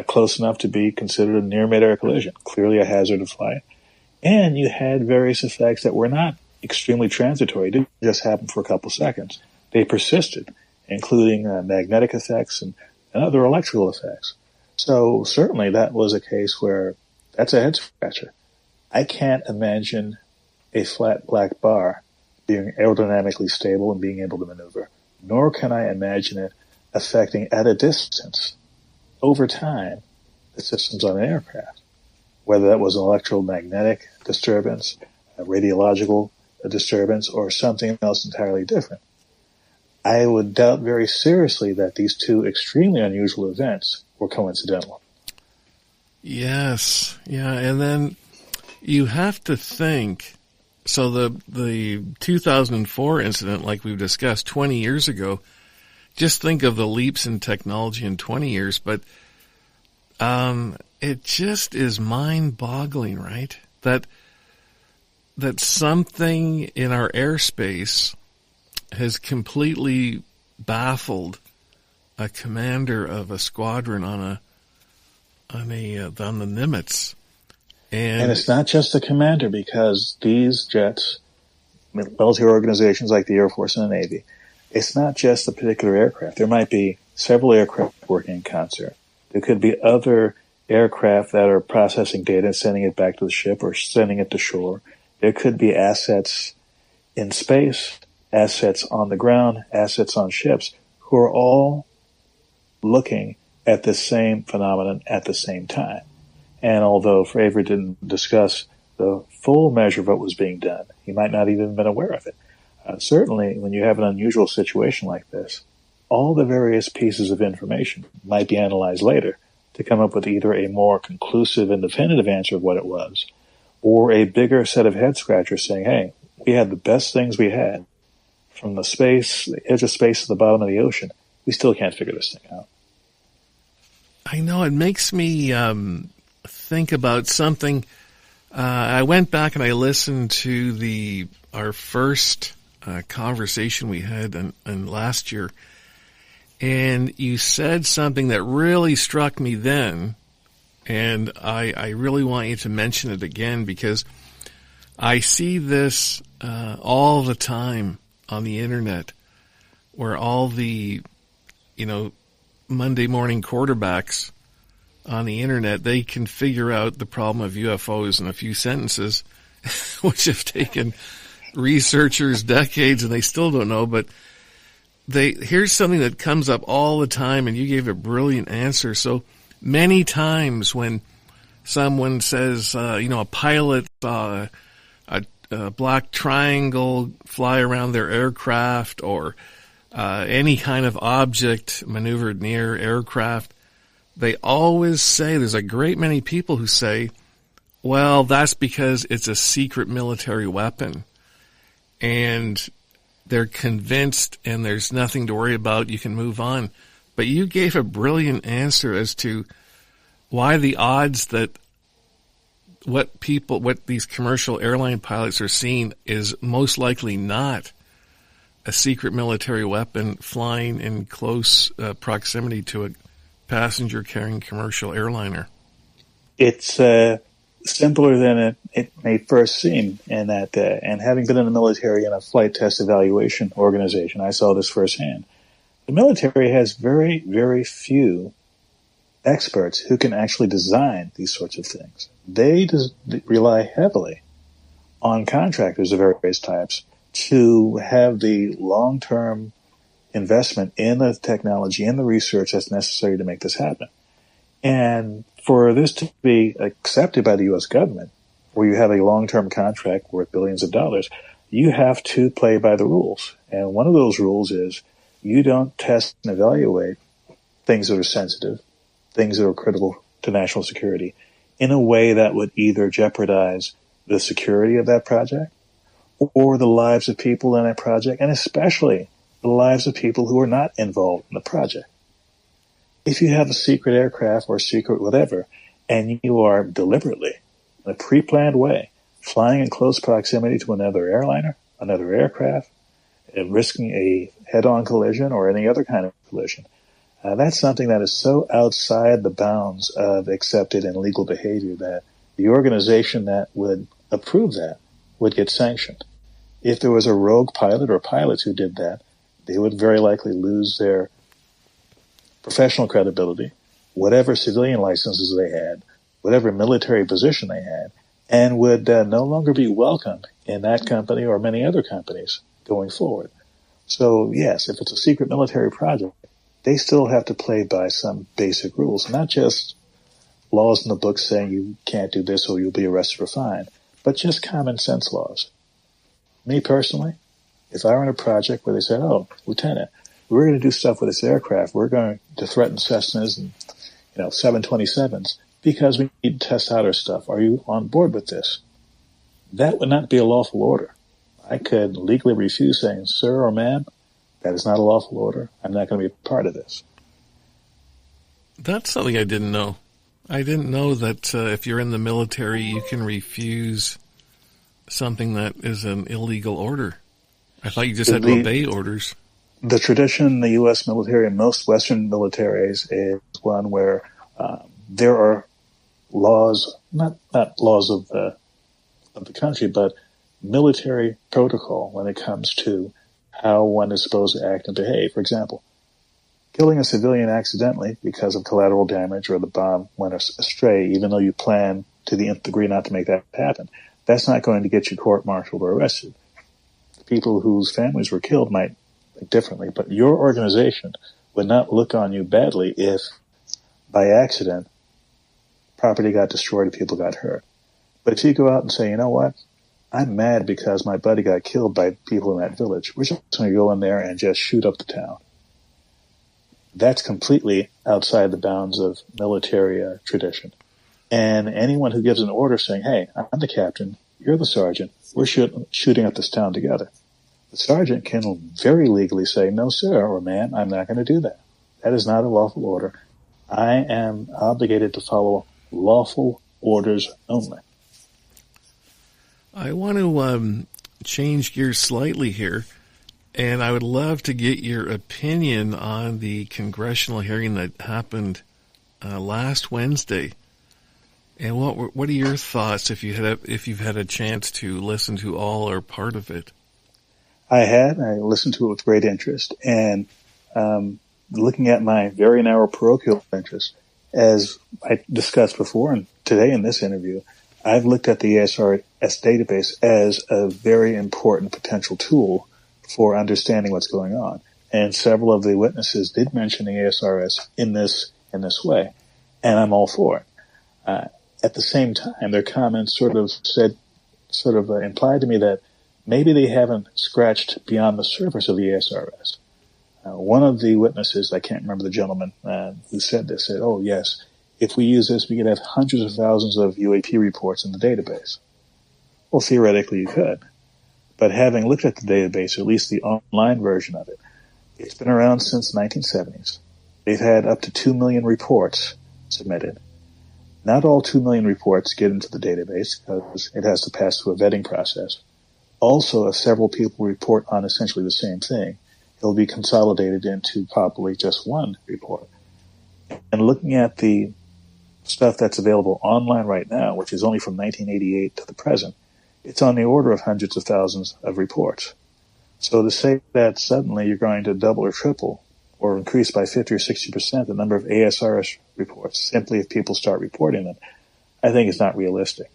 close enough to be considered a near mid-air collision, clearly a hazard of flight. And you had various effects that were not extremely transitory. It didn't just happen for a couple seconds. They persisted, including magnetic effects and other electrical effects. So certainly that was a case where that's a head-scratcher. I can't imagine a flat black bar being aerodynamically stable and being able to maneuver, nor can I imagine it affecting at a distance, over time, the systems on an aircraft, whether that was an electromagnetic disturbance, a radiological disturbance, or something else entirely different. I would doubt very seriously that these two extremely unusual events were coincidental. Yes. Yeah. And then you have to think, so the 2004 incident, like we've discussed 20 years ago, just think of the leaps in technology in 20 years, but it just is mind-boggling, right? That something in our airspace has completely baffled a commander of a squadron on the Nimitz. And it's not just the commander, because these jets military organizations like the Air Force and the Navy, it's not just a particular aircraft. There might be several aircraft working in concert. There could be other aircraft that are processing data and sending it back to the ship or sending it to shore. There could be assets in space, assets on the ground, assets on ships, who are all looking at the same phenomenon at the same time. And although Fravor didn't discuss the full measure of what was being done, he might not even have been aware of it. Certainly, when you have an unusual situation like this, all the various pieces of information might be analyzed later to come up with either a more conclusive and definitive answer of what it was, or a bigger set of head scratchers saying, hey, we had the best things we had from the edge of space to the bottom of the ocean. We still can't figure this thing out. I know, it makes me think about something. I went back and I listened to our first conversation we had in last year, and you said something that really struck me then, and I really want you to mention it again, because I see this all the time on the internet, where all the, Monday morning quarterbacks on the internet, they can figure out the problem of UFOs in a few sentences, which have taken researchers decades and they still don't know. But here's something that comes up all the time, and you gave a brilliant answer. So many times when someone says, a pilot saw a black triangle fly around their aircraft, or any kind of object maneuvered near aircraft, they always say, there's a great many people who say, well, that's because it's a secret military weapon. And they're convinced and there's nothing to worry about, you can move on. But you gave a brilliant answer as to why the odds that what these commercial airline pilots are seeing is most likely not a secret military weapon flying in close proximity to a passenger-carrying commercial airliner. It's simpler than it may first seem, in that, and having been in the military in a flight test evaluation organization, I saw this firsthand. The military has very, very few experts who can actually design these sorts of things. They rely heavily on contractors of various types to have the long-term investment in the technology and the research that's necessary to make this happen. And for this to be accepted by the U.S. government, where you have a long-term contract worth billions of dollars, you have to play by the rules. And one of those rules is you don't test and evaluate things that are sensitive, things that are critical to national security, in a way that would either jeopardize the security of that project or the lives of people in that project, and especially the lives of people who are not involved in the project. If you have a secret aircraft or secret whatever, and you are deliberately, in a pre-planned way, flying in close proximity to another airliner, another aircraft, and risking a head-on collision or any other kind of collision, that's something that is so outside the bounds of accepted and legal behavior that the organization that would approve that would get sanctioned. If there was a rogue pilot or pilots who did that, they would very likely lose their professional credibility, whatever civilian licenses they had, whatever military position they had, and would no longer be welcome in that company or many other companies going forward. So yes, if it's a secret military project, they still have to play by some basic rules, not just laws in the book saying you can't do this or you'll be arrested or fined, but just common sense laws. Me personally, if I were in a project where they said, oh, Lieutenant, we're going to do stuff with this aircraft, we're going to threaten Cessnas and 727s because we need to test out our stuff. Are you on board with this? That would not be a lawful order. I could legally refuse, saying, sir or ma'am, that is not a lawful order. I'm not going to be a part of this. That's something I didn't know. I didn't know that if you're in the military, you can refuse something that is an illegal order. I thought you just had to obey orders. The tradition in the U.S. military and most Western militaries is one where there are laws, not laws of the country, but military protocol when it comes to how one is supposed to act and behave. For example, killing a civilian accidentally because of collateral damage or the bomb went astray, even though you plan to the nth degree not to make that happen, that's not going to get you court-martialed or arrested. The people whose families were killed might think differently, but your organization would not look on you badly if, by accident, property got destroyed and people got hurt. But if you go out and say, you know what, I'm mad because my buddy got killed by people in that village, we're just going to go in there and just shoot up the town. That's completely outside the bounds of military tradition. And anyone who gives an order saying, hey, I'm the captain, you're the sergeant, we're shooting up this town together, the sergeant can very legally say, no, sir, or ma'am, I'm not going to do that. That is not a lawful order. I am obligated to follow lawful orders only. I want to change gears slightly here, and I would love to get your opinion on the congressional hearing that happened last Wednesday. And what are your thoughts if you've had a chance to listen to all or part of it? I listened to it with great interest, and looking at my very narrow parochial interest, as I discussed before and today in this interview, I've looked at the ASRS database as a very important potential tool for understanding what's going on. And several of the witnesses did mention the ASRS in this way, and I'm all for it. At the same time, their comments sort of implied to me that maybe they haven't scratched beyond the surface of the ASRS. One of the witnesses, I can't remember the gentleman who said this, said, oh, yes, if we use this, we could have hundreds of thousands of UAP reports in the database. Well, theoretically, you could. But having looked at the database, or at least the online version of it, it's been around since the 1970s. They've had up to 2 million reports submitted. Not all 2 million reports get into the database because it has to pass through a vetting process. Also, if several people report on essentially the same thing, it'll be consolidated into probably just one report. And looking at the stuff that's available online right now, which is only from 1988 to the present, it's on the order of hundreds of thousands of reports. So to say that suddenly you're going to double or triple or increase by 50 or 60% the number of ASRS reports simply if people start reporting them, I think is not realistic.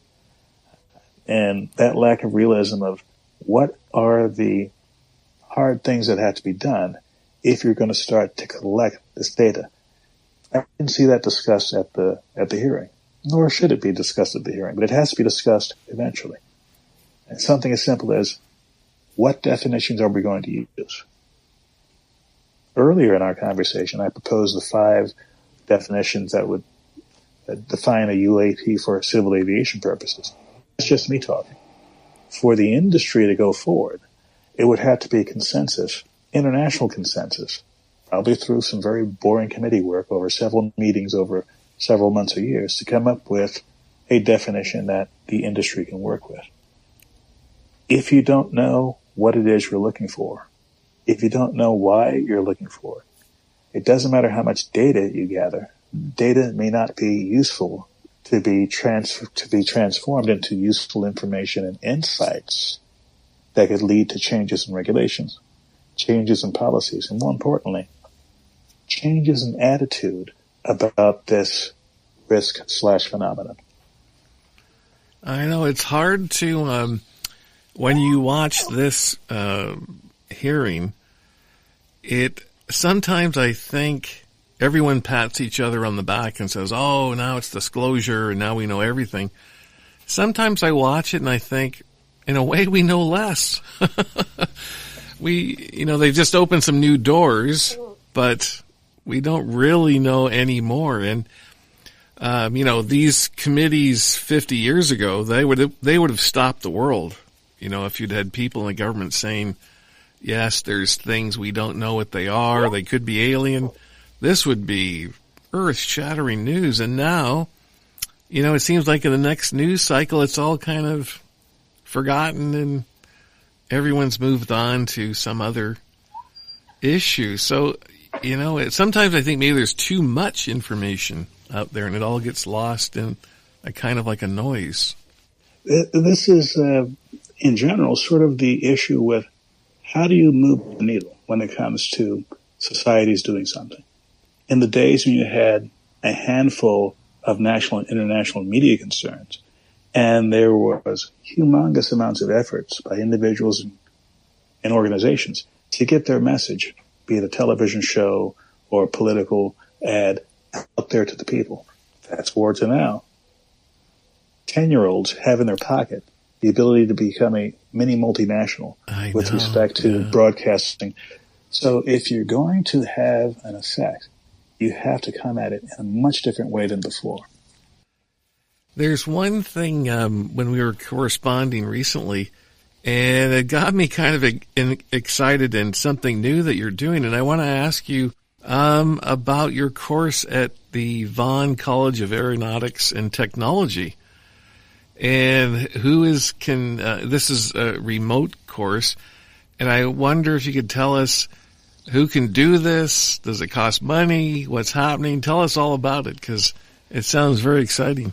And that lack of realism of what are the hard things that have to be done if you're going to start to collect this data. I didn't see that discussed at the hearing, nor should it be discussed at the hearing, but it has to be discussed eventually. And something as simple as, what definitions are we going to use? Earlier in our conversation, I proposed the 5 definitions that would define a UAP for civil aviation purposes. It's just me talking. For the industry to go forward, it would have to be consensus, international consensus, probably through some very boring committee work over several meetings over several months or years to come up with a definition that the industry can work with. If you don't know what it is you're looking for, if you don't know why you're looking for it, it doesn't matter how much data you gather. Data may not be useful to be transformed into useful information and insights that could lead to changes in regulations, changes in policies, and more importantly, changes in attitude about this risk/phenomenon. I know it's hard to, when you watch this hearing, sometimes I think everyone pats each other on the back and says, oh, now it's disclosure and now we know everything. Sometimes I watch it and I think, in a way, we know less. They've just opened some new doors, but we don't really know any more. And, these committees 50 years ago, they would have stopped the world. If you'd had people in the government saying, yes, there's things we don't know what they are, they could be alien, this would be earth-shattering news. And now, it seems like in the next news cycle, it's all kind of forgotten and everyone's moved on to some other issue. So, sometimes I think maybe there's too much information out there and it all gets lost in a kind of like a noise. This is in general, sort of the issue with how do you move the needle when it comes to societies doing something. In the days when you had a handful of national and international media concerns, and there was humongous amounts of efforts by individuals and organizations to get their message, be it a television show or a political ad, out there to the people. Fast forward to now. 10-year-olds have in their pocket the ability to become a mini multinational with respect to broadcasting. So if you're going to have an effect, you have to come at it in a much different way than before. There's one thing when we were corresponding recently, and it got me kind of excited in something new that you're doing, and I want to ask you about your course at the Vaughn College of Aeronautics and Technology. And this is a remote course, and I wonder if you could tell us who can do this. Does it cost money? What's happening? Tell us all about it, because it sounds very exciting.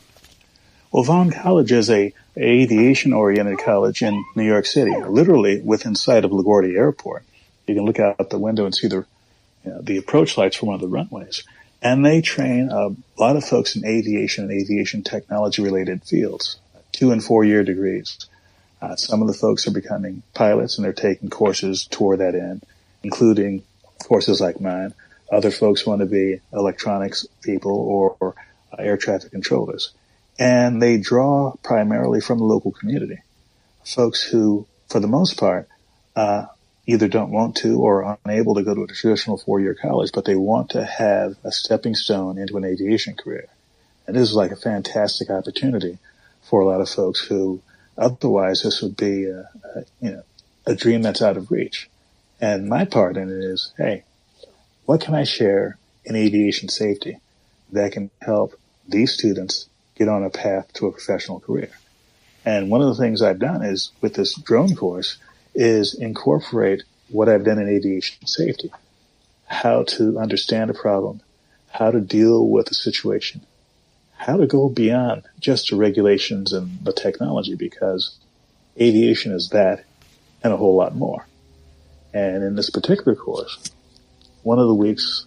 Well, Vaughn College is a aviation-oriented college in New York City, literally within sight of LaGuardia Airport. You can look out the window and see the approach lights from one of the runways. And they train a lot of folks in aviation and aviation technology-related fields, 2- and 4-year degrees. Some of the folks are becoming pilots, and they're taking courses toward that end, including courses like mine. Other folks want to be electronics people or air traffic controllers. And they draw primarily from the local community. Folks who, for the most part, either don't want to or are unable to go to a traditional 4-year college, but they want to have a stepping stone into an aviation career. And this is like a fantastic opportunity for a lot of folks who otherwise this would be a dream that's out of reach. And my part in it is, hey, what can I share in aviation safety that can help these students get on a path to a professional career? And one of the things I've done is with this drone course is incorporate what I've done in aviation safety, how to understand a problem, how to deal with a situation, how to go beyond just the regulations and the technology, because aviation is that and a whole lot more. And in this particular course, one of the week's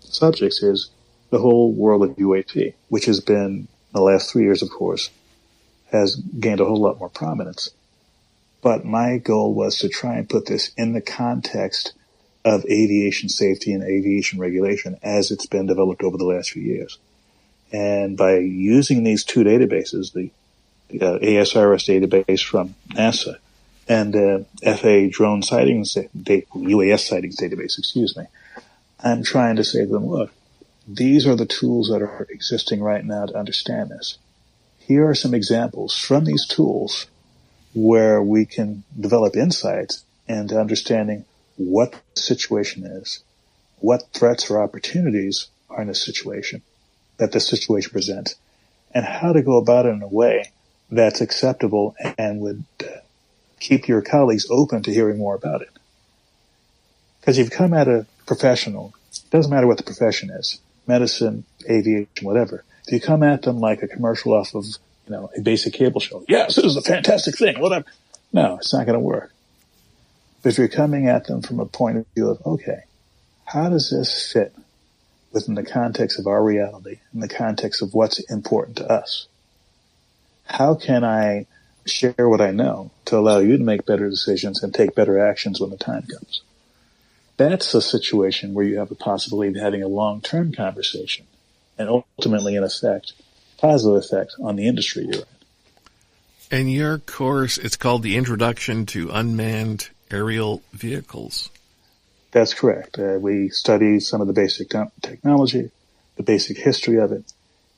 subjects is the whole world of UAP, which has been, the last 3 years, of course, has gained a whole lot more prominence. But my goal was to try and put this in the context of aviation safety and aviation regulation as it's been developed over the last few years. And by using these two databases, the ASRS database from NASA and the FAA Drone Sightings UAS Sightings database, I'm trying to say to them, look, these are the tools that are existing right now to understand this. Here are some examples from these tools where we can develop insights into understanding what the situation is, what threats or opportunities are in this situation, that this situation presents, and how to go about it in a way that's acceptable and would keep your colleagues open to hearing more about it. Because you've come at a professional, it doesn't matter what the profession is, medicine, aviation, whatever. If you come at them like a commercial off of, a basic cable show, yes, this is a fantastic thing, whatever. No, it's not going to work. But if you're coming at them from a point of view of, okay, how does this fit within the context of our reality, in the context of what's important to us? How can I share what I know to allow you to make better decisions and take better actions when the time comes? That's a situation where you have the possibility of having a long-term conversation and ultimately, in effect, positive effect on the industry you're in. And your course, it's called the Introduction to Unmanned Aerial Vehicles. That's correct. We study some of the basic technology, the basic history of it,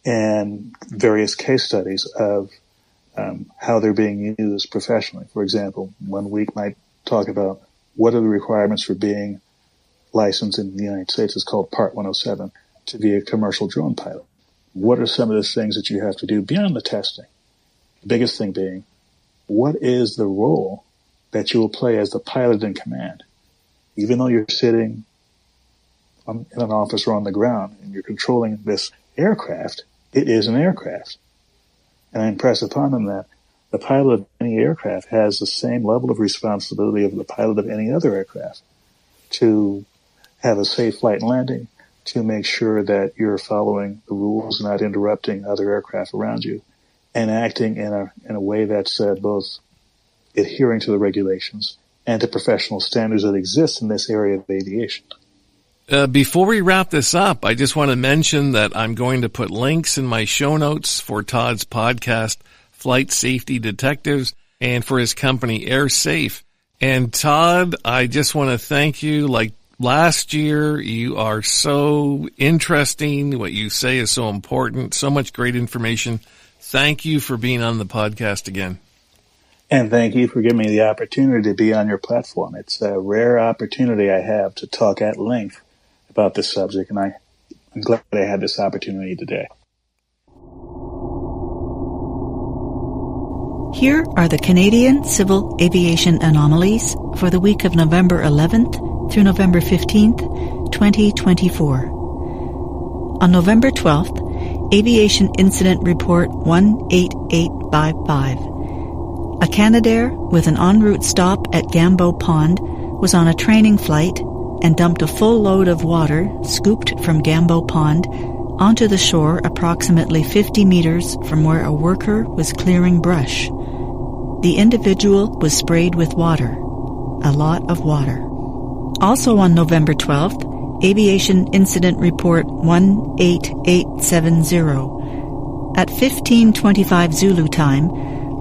and various case studies of how they're being used professionally. For example, 1 week might talk about what are the requirements for being licensed in the United States. It's called Part 107 to be a commercial drone pilot. What are some of the things that you have to do beyond the testing? The biggest thing being, what is the role that you will play as the pilot in command? Even though you're sitting in an office or on the ground and you're controlling this aircraft, it is an aircraft. And I impress upon them that the pilot of any aircraft has the same level of responsibility of the pilot of any other aircraft to have a safe flight and landing, to make sure that you're following the rules, not interrupting other aircraft around you, and acting in a way that's both adhering to the regulations and to professional standards that exist in this area of aviation. Before we wrap this up, I just want to mention that I'm going to put links in my show notes for Todd's podcast, Flight Safety Detectives, and for his company, AirSafe. And Todd, I just want to thank you. Like last year, you are so interesting. What you say is so important. So much great information. Thank you for being on the podcast again. And thank you for giving me the opportunity to be on your platform. It's a rare opportunity I have to talk at length about this subject, and I'm glad I had this opportunity today. Here are the Canadian Civil Aviation anomalies for the week of November 11th through November 15th, 2024. On November 12th, Aviation Incident Report 18855. A Canadair with an en route stop at Gambo Pond was on a training flight and dumped a full load of water scooped from Gambo Pond onto the shore approximately 50 meters from where a worker was clearing brush. The individual was sprayed with water, a lot of water. Also on November 12th, Aviation Incident Report 18870. At 15:25 Zulu time,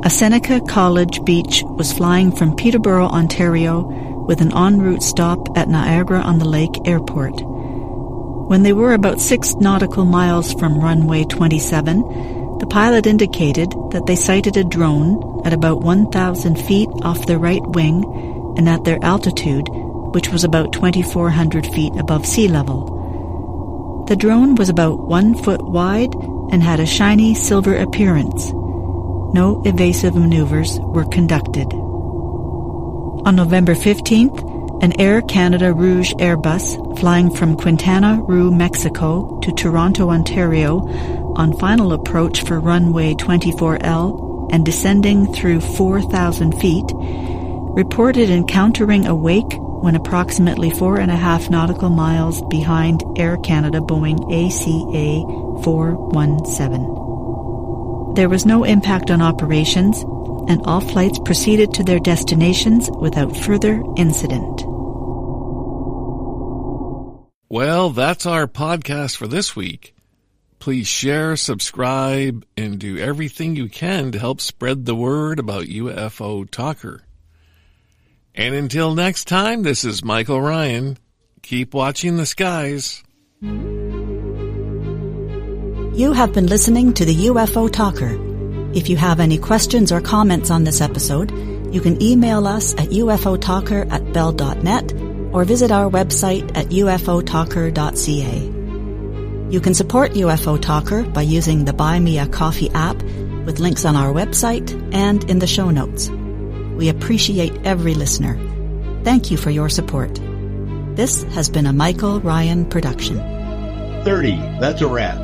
a Seneca College Beach was flying from Peterborough, Ontario, with an en route stop at Niagara-on-the-Lake Airport. When they were about 6 nautical miles from runway 27, the pilot indicated that they sighted a drone at about 1,000 feet off their right wing and at their altitude, which was about 2,400 feet above sea level. The drone was about 1 foot wide and had a shiny silver appearance. No evasive maneuvers were conducted. On November 15th, an Air Canada Rouge Airbus flying from Quintana Roo, Mexico to Toronto, Ontario on final approach for runway 24L and descending through 4,000 feet, reported encountering a wake when approximately 4.5 nautical miles behind Air Canada Boeing ACA 417. There was no impact on operations, and all flights proceeded to their destinations without further incident. Well, that's our podcast for this week. Please share, subscribe, and do everything you can to help spread the word about UFO Talker. And until next time, this is Michael Ryan. Keep watching the skies. You have been listening to the UFO Talker. If you have any questions or comments on this episode, you can email us at UFOTalker@bell.net or visit our website at UFOTalker.ca. You can support UFO Talker by using the Buy Me a Coffee app with links on our website and in the show notes. We appreciate every listener. Thank you for your support. This has been a Michael Ryan production. 30, that's a wrap.